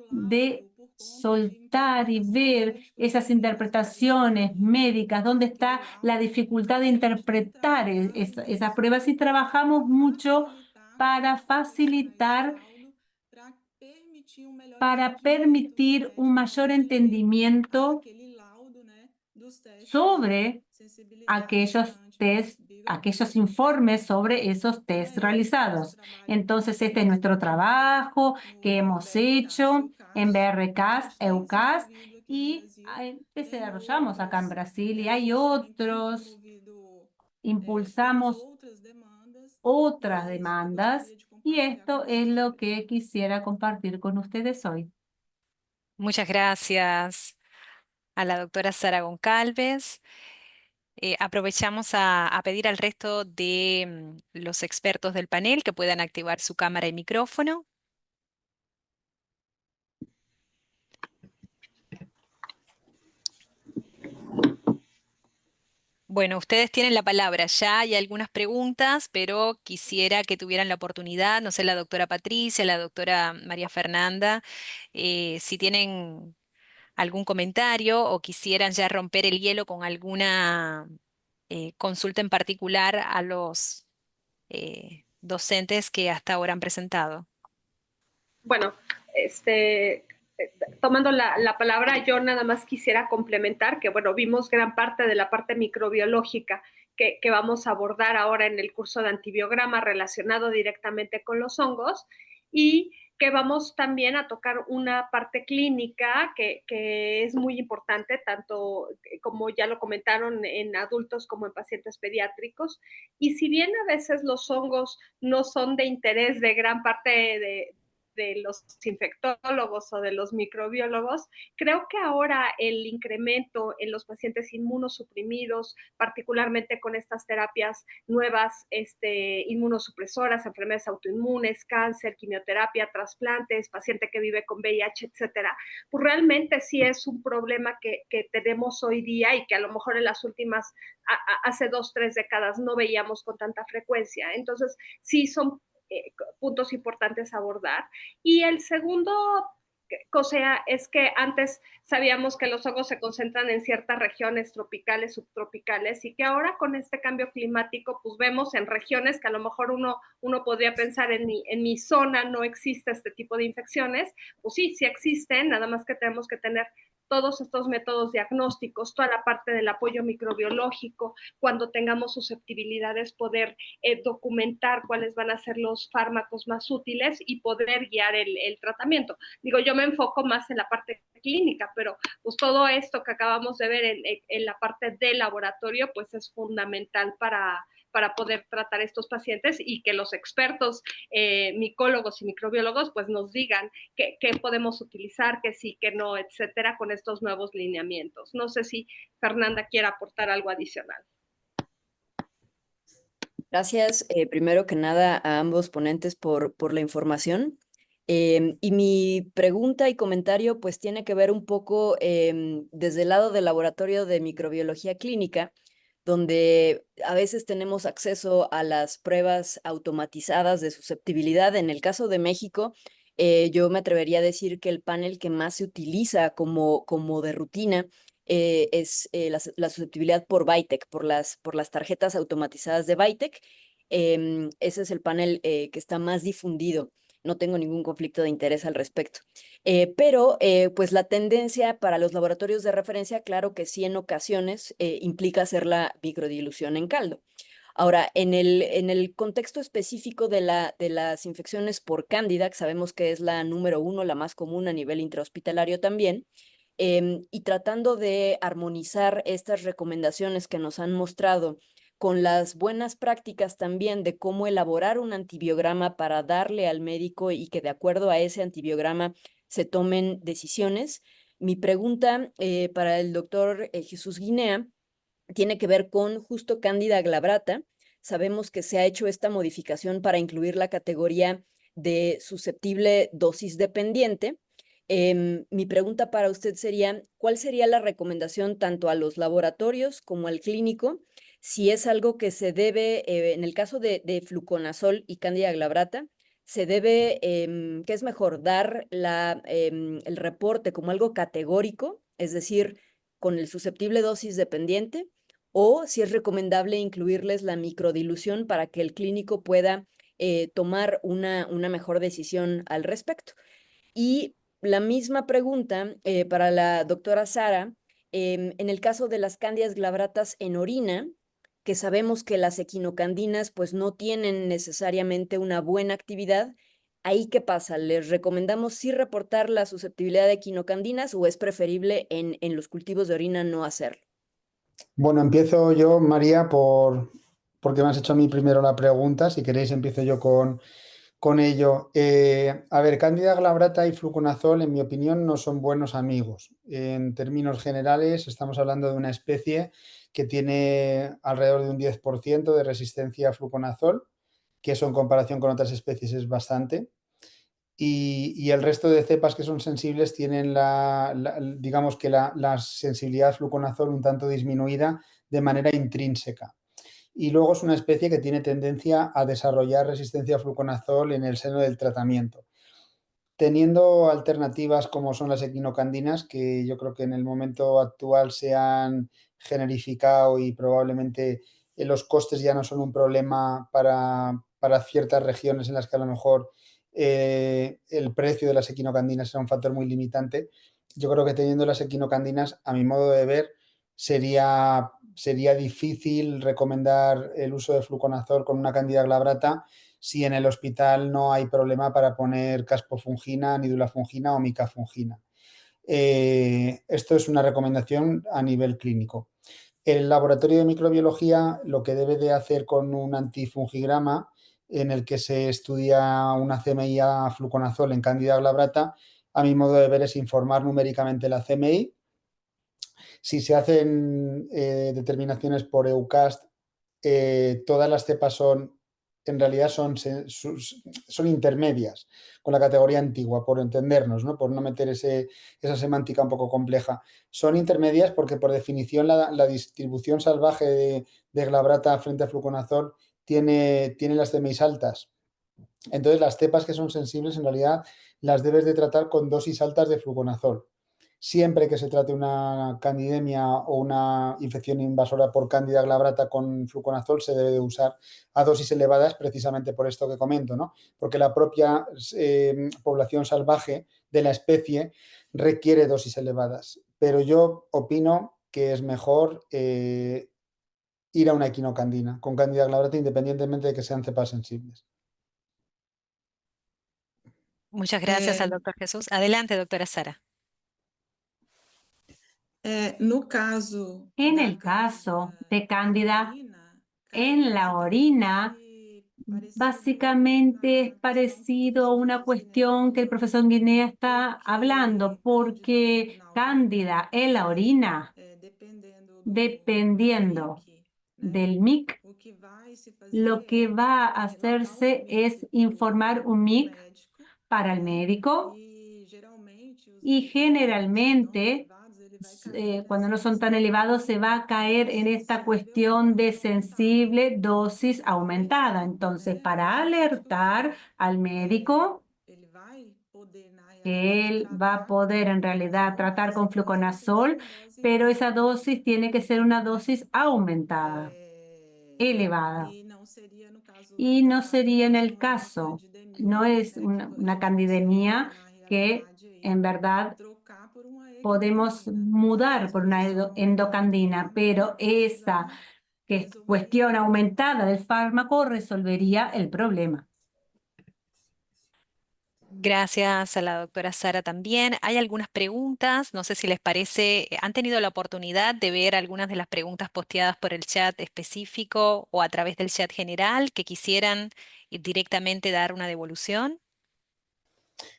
de soltar y ver esas interpretaciones médicas, dónde está la dificultad de interpretar esas pruebas, y trabajamos mucho para facilitar, para permitir un mayor entendimiento sobre aquellos informes sobre esos test realizados. Entonces, este es nuestro trabajo que hemos hecho en BRCAS, EUCAS, y que desarrollamos acá en Brasil, y hay otros. Impulsamos otras demandas, y esto es lo que quisiera compartir con ustedes hoy. Muchas gracias a la doctora Sara Goncalves. Aprovechamos a pedir al resto de los expertos del panel que puedan activar su cámara y micrófono. Bueno, ustedes tienen la palabra. Ya hay algunas preguntas, pero quisiera que tuvieran la oportunidad, no sé, la doctora Patricia, la doctora María Fernanda, si tienen algún comentario o quisieran ya romper el hielo con alguna consulta en particular a los docentes que hasta ahora han presentado. Bueno, tomando la palabra, yo nada más quisiera complementar que, bueno, vimos gran parte de la parte microbiológica que vamos a abordar ahora en el curso de antibiograma relacionado directamente con los hongos y que vamos también a tocar una parte clínica que es muy importante, tanto como ya lo comentaron en adultos como en pacientes pediátricos. Y si bien a veces los hongos no son de interés de gran parte de los infectólogos o de los microbiólogos, creo que ahora el incremento en los pacientes inmunosuprimidos, particularmente con estas terapias nuevas, inmunosupresoras, enfermedades autoinmunes, cáncer, quimioterapia, trasplantes, paciente que vive con VIH, etcétera, pues realmente sí es un problema que tenemos hoy día y que a lo mejor en las últimas, hace 2, 3 décadas no veíamos con tanta frecuencia. Entonces, sí son puntos importantes a abordar. Y el segundo cosa es que antes sabíamos que los hongos se concentran en ciertas regiones tropicales, subtropicales, y que ahora con este cambio climático, pues vemos en regiones que a lo mejor uno podría pensar en mi zona no existe este tipo de infecciones, pues sí, sí existen, nada más que tenemos que tener todos estos métodos diagnósticos, toda la parte del apoyo microbiológico, cuando tengamos susceptibilidades, poder documentar cuáles van a ser los fármacos más útiles y poder guiar el tratamiento. Digo, yo me enfoco más en la parte clínica, pero pues todo esto que acabamos de ver en la parte del laboratorio, pues es fundamental para poder tratar estos pacientes y que los expertos micólogos y microbiólogos pues nos digan qué podemos utilizar, qué sí, qué no, etcétera, con estos nuevos lineamientos. No sé si Fernanda quiere aportar algo adicional. Gracias, primero que nada, a ambos ponentes por la información. Y mi pregunta y comentario pues tiene que ver un poco desde el lado del laboratorio de microbiología clínica, donde a veces tenemos acceso a las pruebas automatizadas de susceptibilidad. En el caso de México, yo me atrevería a decir que el panel que más se utiliza como de rutina es la susceptibilidad por VITEC, por las tarjetas automatizadas de VITEC. Ese es el panel que está más difundido. No tengo ningún conflicto de interés al respecto. Pero pues la tendencia para los laboratorios de referencia, claro que sí en ocasiones implica hacer la microdilución en caldo. Ahora, en el contexto específico de las infecciones por cándida, que sabemos que es la número 1, la más común a nivel intrahospitalario también, y tratando de armonizar estas recomendaciones que nos han mostrado con las buenas prácticas también de cómo elaborar un antibiograma para darle al médico y que de acuerdo a ese antibiograma se tomen decisiones. Mi pregunta para el doctor Jesús Guinea tiene que ver con justo Cándida glabrata. Sabemos que se ha hecho esta modificación para incluir la categoría de susceptible dosis dependiente. Mi pregunta para usted sería, ¿cuál sería la recomendación tanto a los laboratorios como al clínico? Si es algo que se debe, en el caso de fluconazol y Cándida glabrata, se debe, ¿qué es mejor? Dar el reporte como algo categórico, es decir, con el susceptible dosis dependiente, o si es recomendable incluirles la microdilución para que el clínico pueda tomar una mejor decisión al respecto. Y la misma pregunta para la doctora Sara, en el caso de las cándidas glabratas en orina, que sabemos que las equinocandinas pues no tienen necesariamente una buena actividad, ¿ahí qué pasa? ¿Les recomendamos sí reportar la susceptibilidad de equinocandinas o es preferible en los cultivos de orina no hacerlo? Bueno, empiezo yo, María, porque me has hecho a mí primero la pregunta. Si queréis, empiezo yo con ello. A ver, Cándida glabrata y fluconazol, en mi opinión, no son buenos amigos. En términos generales, estamos hablando de una especie que tiene alrededor de un 10% de resistencia a fluconazol, que eso en comparación con otras especies es bastante. Y el resto de cepas que son sensibles tienen digamos que la sensibilidad a fluconazol un tanto disminuida de manera intrínseca. Y luego es una especie que tiene tendencia a desarrollar resistencia a fluconazol en el seno del tratamiento. Teniendo alternativas como son las equinocandinas, que yo creo que en el momento actual se han generificado y probablemente los costes ya no son un problema para ciertas regiones en las que a lo mejor el precio de las equinocandinas será un factor muy limitante. Yo creo que teniendo las equinocandinas, a mi modo de ver, sería difícil recomendar el uso de fluconazol con una candida glabrata si en el hospital no hay problema para poner caspofungina, nidulafungina o micafungina. Esto es una recomendación a nivel clínico. El laboratorio de microbiología lo que debe de hacer con un antifungigrama en el que se estudia una CMI a fluconazol en Candida glabrata, a mi modo de ver es informar numéricamente la CMI. Si se hacen determinaciones por EUCAST, todas las cepas en realidad son intermedias con la categoría antigua, por entendernos, ¿no? Por no meter esa semántica un poco compleja. Son intermedias porque por definición la distribución salvaje de glabrata frente a fluconazol tiene las CMIs altas. Entonces las cepas que son sensibles en realidad las debes de tratar con dosis altas de fluconazol. Siempre que se trate una candidemia o una infección invasora por Candida glabrata con fluconazol se debe de usar a dosis elevadas precisamente por esto que comento, ¿no? Porque la propia población salvaje de la especie requiere dosis elevadas. Pero yo opino que es mejor ir a una equinocandina con Candida glabrata independientemente de que sean cepas sensibles. Muchas gracias al É, doctor Jesús. Adelante, doctora Sara. no caso En da el caso Cândida de na Cándida urina, en la orina, básicamente es parecido a una cuestión que el profesor Guinea está hablando, porque Cándida en la orina, dependiendo del MIC, lo que va a hacerse es informar un MIC para el médico y generalmente cuando no son tan elevados se va a caer en esta cuestión de sensible dosis aumentada. Entonces, para alertar al médico que él va a poder en realidad tratar con fluconazol, pero esa dosis tiene que ser una dosis aumentada, elevada. Y no sería en el caso, no es una candidemia que en verdad podemos mudar por una endocandina, pero esa cuestión aumentada del fármaco resolvería el problema. Gracias a la doctora Sara también. Hay algunas preguntas, no sé si les parece, ¿han tenido la oportunidad de ver algunas de las preguntas posteadas por el chat específico o a través del chat general que quisieran directamente dar una devolución?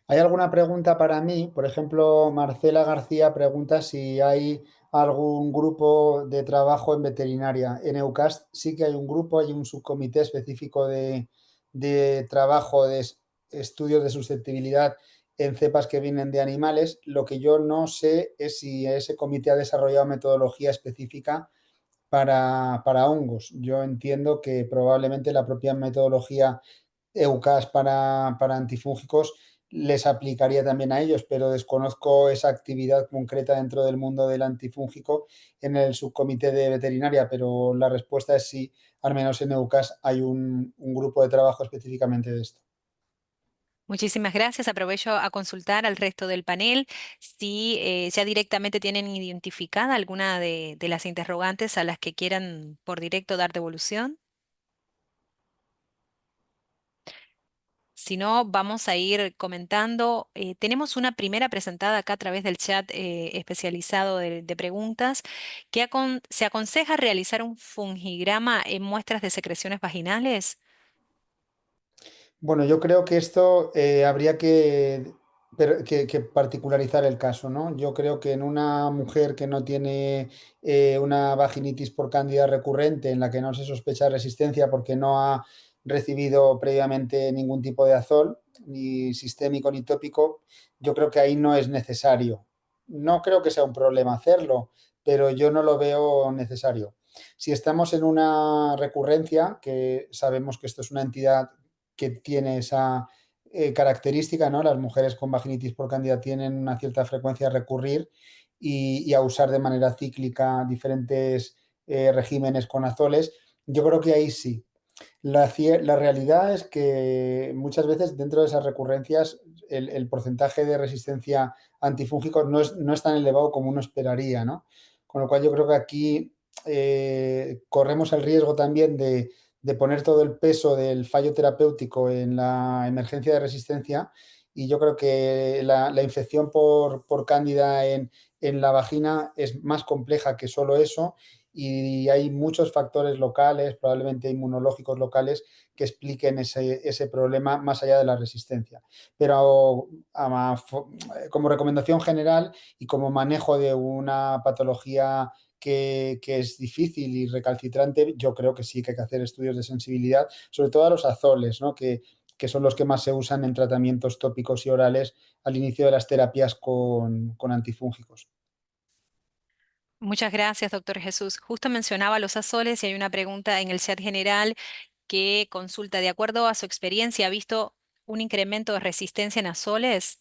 ¿Hay alguna pregunta para mí? Por ejemplo, Marcela García pregunta si hay algún grupo de trabajo en veterinaria. En EUCAST sí que hay un grupo, hay un subcomité específico de trabajo de estudios de susceptibilidad en cepas que vienen de animales. Lo que yo no sé es si ese comité ha desarrollado metodología específica para hongos. Yo entiendo que probablemente la propia metodología EUCAS para antifúngicos les aplicaría también a ellos, pero desconozco esa actividad concreta dentro del mundo del antifúngico en el subcomité de veterinaria, pero la respuesta es sí, al menos en EUCAS hay un grupo de trabajo específicamente de esto. Muchísimas gracias. Aprovecho a consultar al resto del panel si ya directamente tienen identificada alguna de las interrogantes a las que quieran por directo dar devolución. Si no, vamos a ir comentando. Tenemos una primera presentada acá a través del chat especializado de preguntas que se aconseja realizar un fungigrama en muestras de secreciones vaginales. Bueno, yo creo que esto habría que particularizar el caso, ¿no? Yo creo que en una mujer que no tiene una vaginitis por cándida recurrente, en la que no se sospecha resistencia porque no ha recibido previamente ningún tipo de azol, ni sistémico ni tópico, yo creo que ahí no es necesario. No creo que sea un problema hacerlo, pero yo no lo veo necesario. Si estamos en una recurrencia, que sabemos que esto es una entidad que tiene esa característica, ¿no? Las mujeres con vaginitis por cándida tienen una cierta frecuencia de recurrir y a usar de manera cíclica diferentes regímenes con azoles, yo creo que ahí sí. La realidad es que muchas veces dentro de esas recurrencias el porcentaje de resistencia antifúngico no es tan elevado como uno esperaría, ¿no? Con lo cual yo creo que aquí corremos el riesgo también de poner todo el peso del fallo terapéutico en la emergencia de resistencia, y yo creo que la infección por cándida en la vagina es más compleja que solo eso, y hay muchos factores locales, probablemente inmunológicos locales, que expliquen ese problema más allá de la resistencia. Pero como recomendación general y como manejo de una patología que es difícil y recalcitrante, yo creo que sí que hay que hacer estudios de sensibilidad, sobre todo a los azoles, ¿no? Que son los que más se usan en tratamientos tópicos y orales al inicio de las terapias con antifúngicos. Muchas gracias, doctor Jesús. Justo mencionaba los azoles y hay una pregunta en el chat general que consulta, de acuerdo a su experiencia, ¿ha visto un incremento de resistencia en azoles?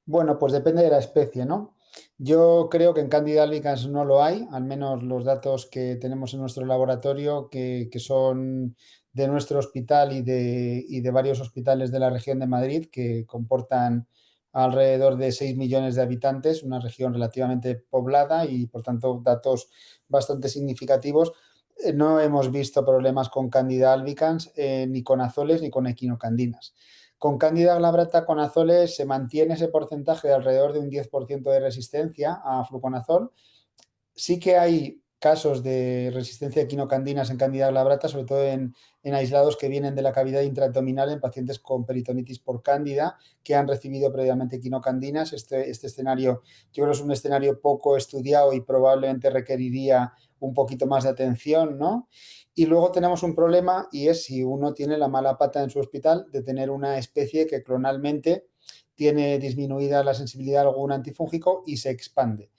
Bueno, pues depende de la especie, ¿no? Yo creo que en Candida albicans no lo hay, al menos los datos que tenemos en nuestro laboratorio, que son de nuestro hospital y de varios hospitales de la región de Madrid, que comportan alrededor de 6 millones de habitantes, una región relativamente poblada y, por tanto, datos bastante significativos. No hemos visto problemas con Candida albicans, ni con azoles ni con equinocandinas. Con Candida glabrata con azoles se mantiene ese porcentaje de alrededor de un 10% de resistencia a fluconazol. Sí que hay casos de resistencia a equinocandinas en Candida glabrata, sobre todo en aislados que vienen de la cavidad intraabdominal en pacientes con peritonitis por cándida que han recibido previamente equinocandinas. Este escenario yo creo que es un escenario poco estudiado y probablemente requeriría un poquito más de atención, ¿no? Y luego tenemos un problema, y es si uno tiene la mala pata en su hospital de tener una especie que clonalmente tiene disminuida la sensibilidad a algún antifúngico y se expande.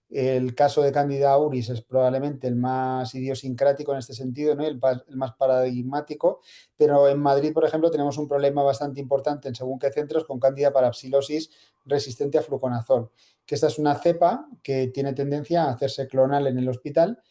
El caso de Candida auris es probablemente el más idiosincrático en este sentido, ¿no? El más paradigmático, pero en Madrid, por ejemplo, tenemos un problema bastante importante en según qué centros con Candida parapsilosis resistente a fluconazol, que esta es una cepa que tiene tendencia a hacerse clonal en el hospital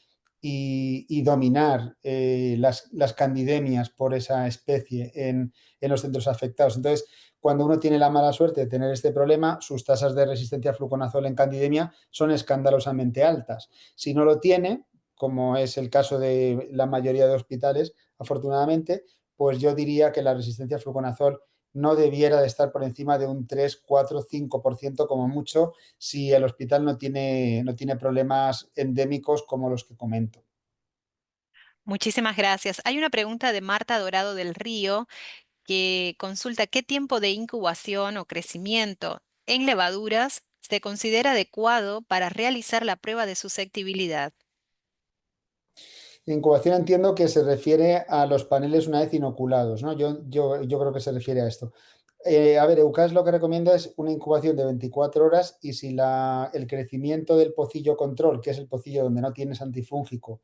y dominar las candidemias por esa especie en los centros afectados. Entonces, cuando uno tiene la mala suerte de tener este problema, sus tasas de resistencia a fluconazol en candidemia son escandalosamente altas. Si no lo tiene, como es el caso de la mayoría de hospitales, afortunadamente, pues yo diría que la resistencia a fluconazol no debiera de estar por encima de un 3, 4, 5% como mucho si el hospital no tiene problemas endémicos como los que comento. Muchísimas gracias. Hay una pregunta de Marta Dorado del Río que consulta qué tiempo de incubación o crecimiento en levaduras se considera adecuado para realizar la prueba de susceptibilidad. Incubación entiendo que se refiere a los paneles una vez inoculados, ¿no? Yo creo que se refiere a esto. A ver, EUCAS lo que recomienda es una incubación de 24 horas, y si el crecimiento del pocillo control, que es el pocillo donde no tienes antifúngico,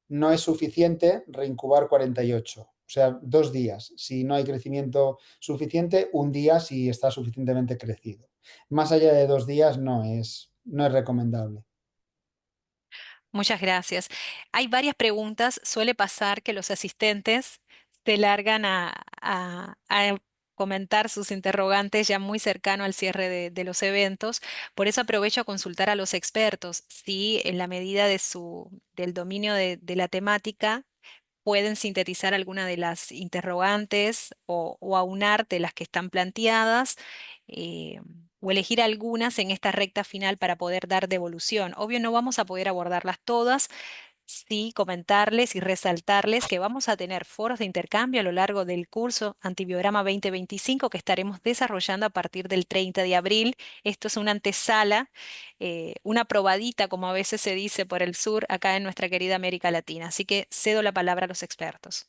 no es suficiente, reincubar 48. O sea, 2 días. Si no hay crecimiento suficiente, un día si está suficientemente crecido. Más allá de 2 días no es recomendable. Muchas gracias. Hay varias preguntas. Suele pasar que los asistentes se largan a comentar sus interrogantes ya muy cercano al cierre de los eventos. Por eso aprovecho a consultar a los expertos si en la medida del dominio de la temática pueden sintetizar alguna de las interrogantes o aunar de las que están planteadas, eh, o elegir algunas en esta recta final para poder dar devolución. Obvio, no vamos a poder abordarlas todas, sí comentarles y resaltarles que vamos a tener foros de intercambio a lo largo del curso Antibiograma 2025 que estaremos desarrollando a partir del 30 de abril. Esto es una antesala, una probadita, como a veces se dice por el sur, acá en nuestra querida América Latina. Así que cedo la palabra a los expertos.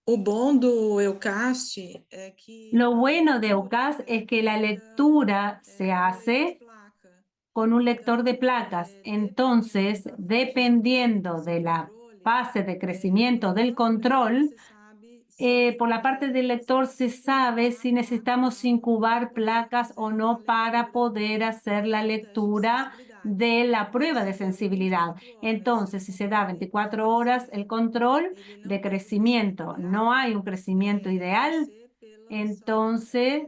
O bom do Eucast é que Lo a bueno de leitura UCAS es é que la feita lectura se com leitor de hace placa. con un lector de Então, placas. dependendo Entonces, da fase de dependiendo crescimento de do la controle, fase de crecimiento del normalmente control, você sabe Por la parte del lector se sabe si necesitamos incubar placas o no para poder hacer la lectura de la prueba de sensibilidad. Entonces, si se da 24 horas el control de crecimiento, no hay un crecimiento ideal, entonces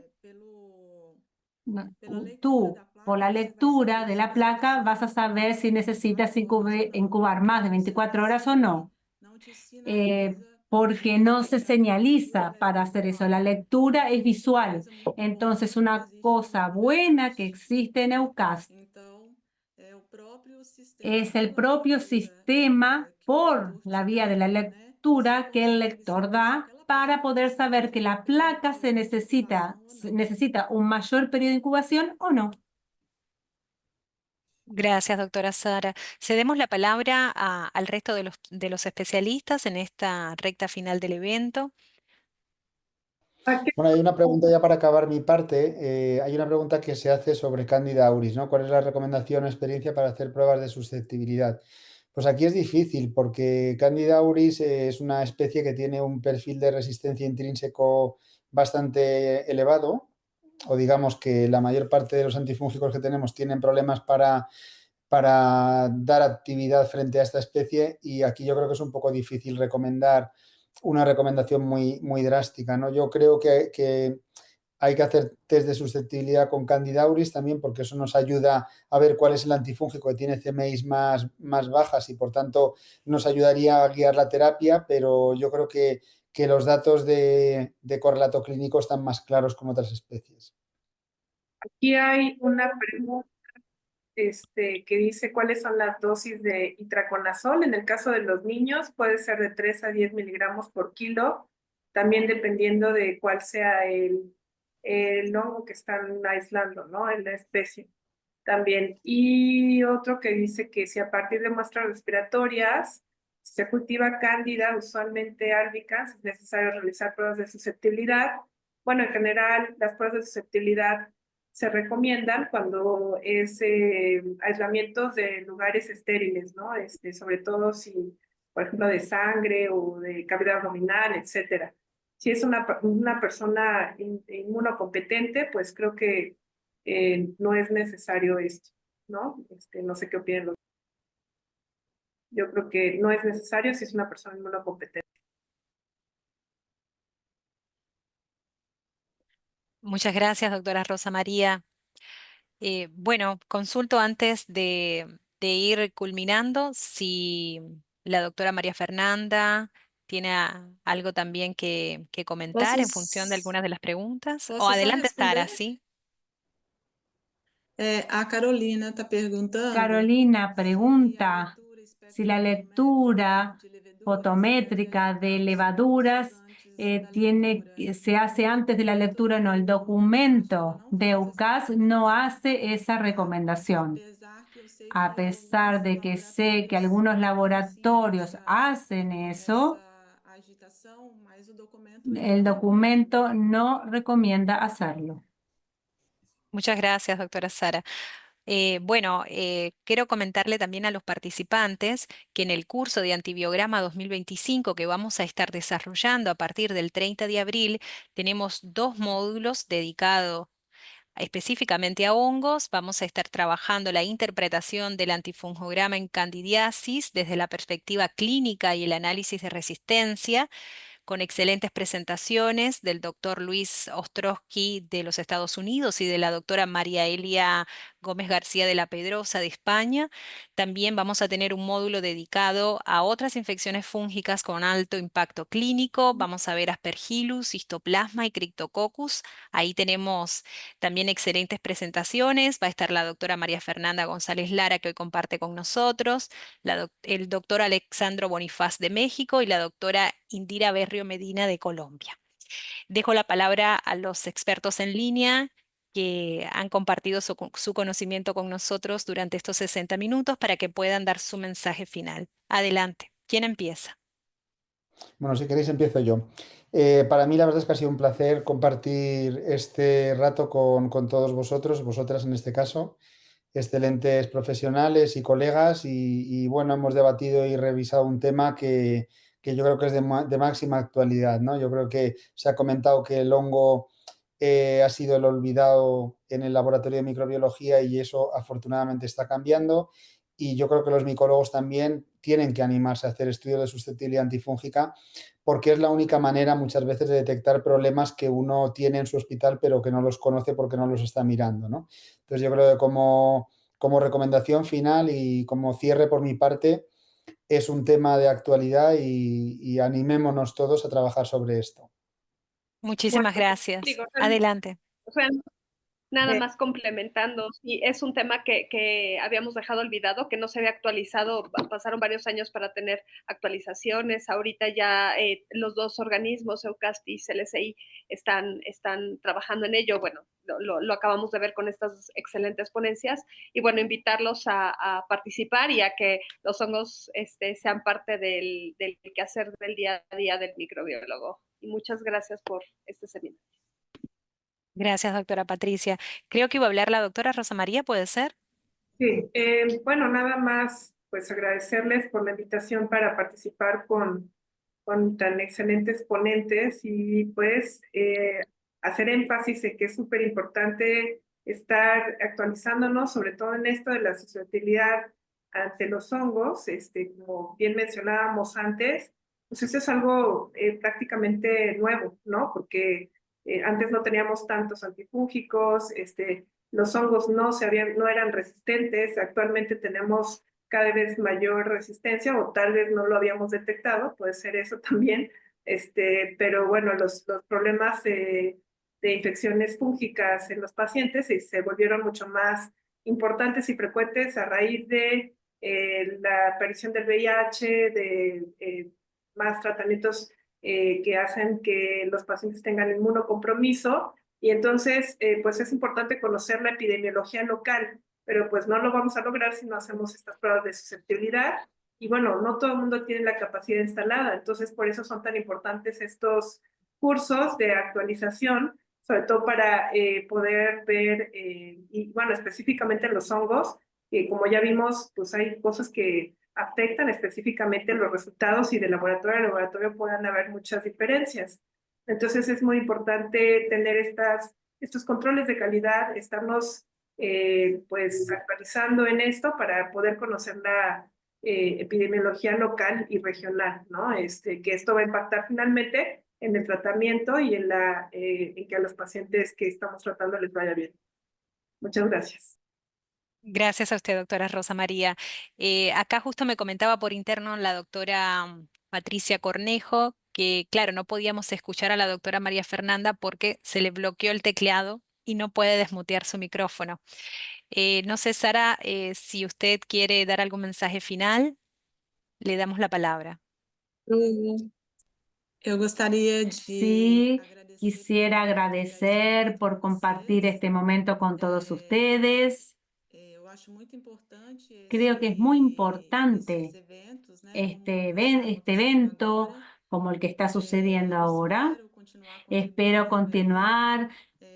tú, por la lectura de la placa, vas a saber si necesitas incubar más de 24 horas o no. Porque no se señaliza para hacer eso. La lectura es visual. Entonces, una cosa buena que existe en EUCAST es el propio sistema por la vía de la lectura que el lector da para poder saber que la placa necesita un mayor periodo de incubación o no. Gracias, doctora Sara. Cedemos la palabra al resto de los especialistas en esta recta final del evento. Bueno, hay una pregunta ya para acabar mi parte. Hay una pregunta que se hace sobre Candida auris, ¿no? ¿Cuál es la recomendación o experiencia para hacer pruebas de susceptibilidad? Pues aquí es difícil porque Candida auris es una especie que tiene un perfil de resistencia intrínseco bastante elevado, o digamos que la mayor parte de los antifúngicos que tenemos tienen problemas para dar actividad frente a esta especie, y aquí yo creo que es un poco difícil recomendar una recomendación muy drástica, ¿no? Yo creo que hay que hacer test de susceptibilidad con Candida auris también, porque eso nos ayuda a ver cuál es el antifúngico que tiene CMIs más bajas y por tanto nos ayudaría a guiar la terapia, pero yo creo que los datos de correlato clínico están más claros con otras especies. Aquí hay una pregunta que dice cuáles son las dosis de itraconazol. En el caso de los niños puede ser de 3 a 10 miligramos por kilo, también dependiendo de cuál sea el hongo que están aislando, ¿no? En la especie también. Y otro que dice que si a partir de muestras respiratorias se cultiva cándida, usualmente albicans, es necesario realizar pruebas de susceptibilidad. Bueno, en general, las pruebas de susceptibilidad se recomiendan cuando es aislamientos de lugares estériles, ¿no? Sobre todo si, por ejemplo, de sangre o de cavidad abdominal, etcétera. Si es una persona inmunocompetente, pues creo que no es necesario esto, ¿no? No sé qué opinan los. Yo creo que no es necesario si es una persona inmunocompetente. Muchas gracias, doctora Rosa María. Bueno, consulto antes de ir culminando si la doctora María Fernanda tiene algo también que comentar Posso, en función de algunas de las preguntas. O posso só adelante, Sara, responder? ¿sí? A Carolina está perguntando Carolina pregunta si la lectura fotométrica de levaduras se hace antes de la lectura o no. El documento de UCAS no hace esa recomendación. A pesar de que sé que algunos laboratorios hacen eso, el documento no recomienda hacerlo. Muchas gracias, doctora Sara. Bueno, quiero comentarle también a los participantes que en el curso de Antibiograma 2025 que vamos a estar desarrollando a partir del 30 de abril, tenemos 2 módulos dedicados específicamente a hongos. Vamos a estar trabajando la interpretación del antifungograma en candidiasis desde la perspectiva clínica y el análisis de resistencia, con excelentes presentaciones del doctor Luis Ostrowski de los Estados Unidos y de la doctora María Elia Gómez García de la Pedrosa de España. También vamos a tener un módulo dedicado a otras infecciones fúngicas con alto impacto clínico. Vamos a ver Aspergillus, Histoplasma y Cryptococcus. Ahí tenemos también excelentes presentaciones. Va a estar la doctora María Fernanda González Lara, que hoy comparte con nosotros, el doctor Alexandro Bonifaz de México y la doctora Indira Berrio Medina de Colombia. Dejo la palabra a los expertos en línea que han compartido su conocimiento con nosotros durante estos 60 minutos para que puedan dar su mensaje final. Adelante. ¿Quién empieza? Bueno, si queréis empiezo yo. Para mí la verdad es que ha sido un placer compartir este rato con todos vosotros, vosotras en este caso, excelentes profesionales y colegas y bueno, hemos debatido y revisado un tema que que yo creo que es de máxima actualidad, ¿no? Yo creo que se ha comentado que el hongo ha sido el olvidado en el laboratorio de microbiología y eso afortunadamente está cambiando. Y yo creo que los micólogos también tienen que animarse a hacer estudios de susceptibilidad antifúngica porque es la única manera muchas veces de detectar problemas que uno tiene en su hospital pero que no los conoce porque no los está mirando, ¿no? Entonces yo creo que como recomendación final y como cierre por mi parte, es un tema de actualidad y animémonos todos a trabajar sobre esto. Bueno, Muchísimas gracias. digo, Adelante. nada Eh, más complementando, sí, es un tema que habíamos dejado olvidado, que no se había actualizado, pasaron varios años para tener actualizaciones, ahorita ya los dos organismos, EUCAST y CLSI, están trabajando en ello, bueno, lo acabamos de ver con estas excelentes ponencias, y bueno, invitarlos a participar y a que los hongos sean parte del quehacer del día a día del microbiólogo. Y muchas gracias por este seminario. Gracias, doctora Patricia. Creo que iba a hablar la doctora Rosa María, ¿puede ser? Sí, bueno, nada más pues agradecerles por la invitación para participar con tan excelentes ponentes y pues hacer énfasis en que es súper importante estar actualizándonos, sobre todo en esto de la susceptibilidad ante los hongos, como bien mencionábamos antes, pues eso es algo prácticamente nuevo, ¿no? Porque antes no teníamos tantos antifúngicos, los hongos no eran resistentes, actualmente tenemos cada vez mayor resistencia o tal vez no lo habíamos detectado, puede ser eso también, pero bueno, los problemas de infecciones fúngicas en los pacientes se volvieron mucho más importantes y frecuentes a raíz de la aparición del VIH, de más tratamientos que hacen que los pacientes tengan inmunocompromiso y entonces, pues es importante conocer la epidemiología local, pero pues no lo vamos a lograr si no hacemos estas pruebas de susceptibilidad. Y bueno, no todo el mundo tiene la capacidad instalada, entonces por eso son tan importantes estos cursos de actualización, sobre todo para poder ver, y bueno, específicamente los hongos, que como ya vimos, pues hay cosas que afectan específicamente los resultados y de laboratorio a laboratorio pueden haber muchas diferencias. Entonces es muy importante tener estos controles de calidad, estarnos pues actualizando en esto para poder conocer la epidemiología local y regional, ¿no? Que esto va a impactar finalmente en el tratamiento y en que a los pacientes que estamos tratando les vaya bien. Muchas gracias. Gracias a usted, doctora Rosa María. Acá justo me comentaba por interno la doctora Patricia Cornejo que, claro, no podíamos escuchar a la doctora María Fernanda porque se le bloqueó el teclado y no puede desmutear su micrófono. No sé, Sara, si usted quiere dar algún mensaje final, le damos la palabra. Eu gostaria de Sí, agradecer quisiera agradecer por compartir este momento con todos ustedes. Eu acho muito importante Creo que es muy esses importante eventos, né, como este está acontecendo evento agora. como el que está sucediendo Eu ahora. espero continuar Espero contribuindo continuar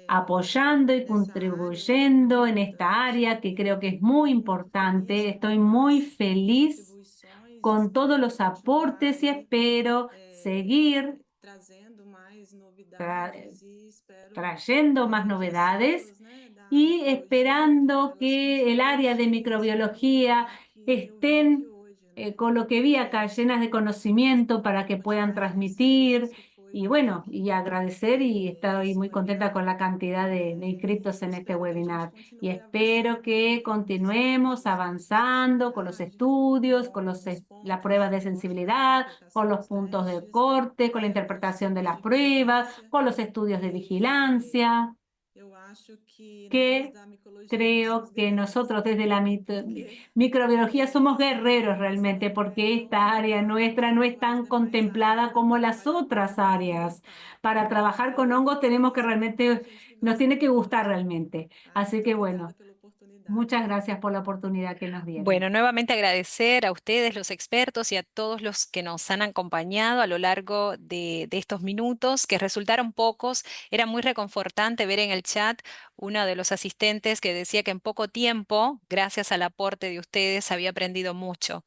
apoyando y nessa área contribuyendo muito en esta importante. área que creo que es muy Muito feliz importante. Estoy com muy as feliz contribuições, con todos espero los continuar aportes y aí espero seguir trazendo mais tra- novidades e espero trayendo más que as novedades células, né, da y microbiologia esperando elas que el área de continuem cheias microbiología do que eu vi aqui estén hoje, né? con lo que vi acá, llenas de conocimiento para que puedan Continuar esse serviço transmitir. que foi Y bueno, y agradecer y estoy esse muy contenta webinar. con la cantidad de inscritos Eu en este espero que a gente webinar. Y continue espero avançando que aí com os continuemos estudos de avanzando con los sensibilidade, estudios, con com os las pontos pruebas de de corte, né, sensibilidad, con interpretação los dos puntos de testes, corte, con la os interpretación de estudos las de pruebas, vigilância. con los estudios de E vigilancia, eu acho que nós que da micologia nós somos creo que guerreiros, nosotros desde la porque microbiología somos guerreros esta realmente, porque é esta área uma nuestra no es igual às tan demais áreas, contemplada né, como para las trabalhar com otras hongos tem que áreas. gostar. Para trabajar con hongos tenemos que realmente, A gente nos gosta tiene que gustar bastante. realmente. Ai, Así muito que obrigada bueno, pela oportunidade. Muchas gracias por la oportunidad que nos dieron. Bueno, nuevamente agradecer a ustedes, los expertos, y a todos los que nos han acompañado a lo largo de estos minutos, que resultaron pocos. Era muy reconfortante ver en el chat uno de los asistentes que decía que en poco tiempo, gracias al aporte de ustedes, había aprendido mucho.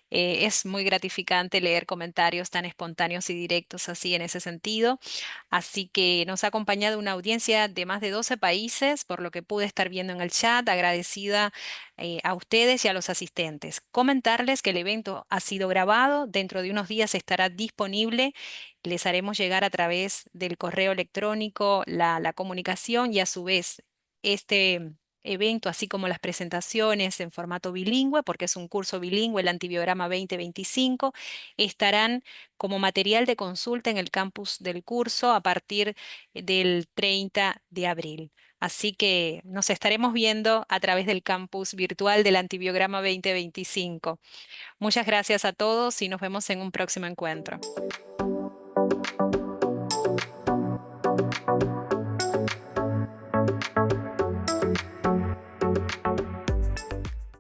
Es muy gratificante leer comentarios tan espontáneos y directos así en ese sentido. Así que nos ha acompañado una audiencia de más de 12 países, por lo que pude estar viendo en el chat, agradecida a ustedes y a los asistentes. Comentarles que el evento ha sido grabado, dentro de unos días estará disponible. Les haremos llegar a través del correo electrónico la comunicación, y a su vez este evento, así como las presentaciones en formato bilingüe, porque es un curso bilingüe, el Antibiograma 2025, estarán como material de consulta en el campus del curso a partir del 30 de abril. Así que nos estaremos viendo a través del campus virtual del Antibiograma 2025. Muchas gracias a todos y nos vemos en un próximo encuentro.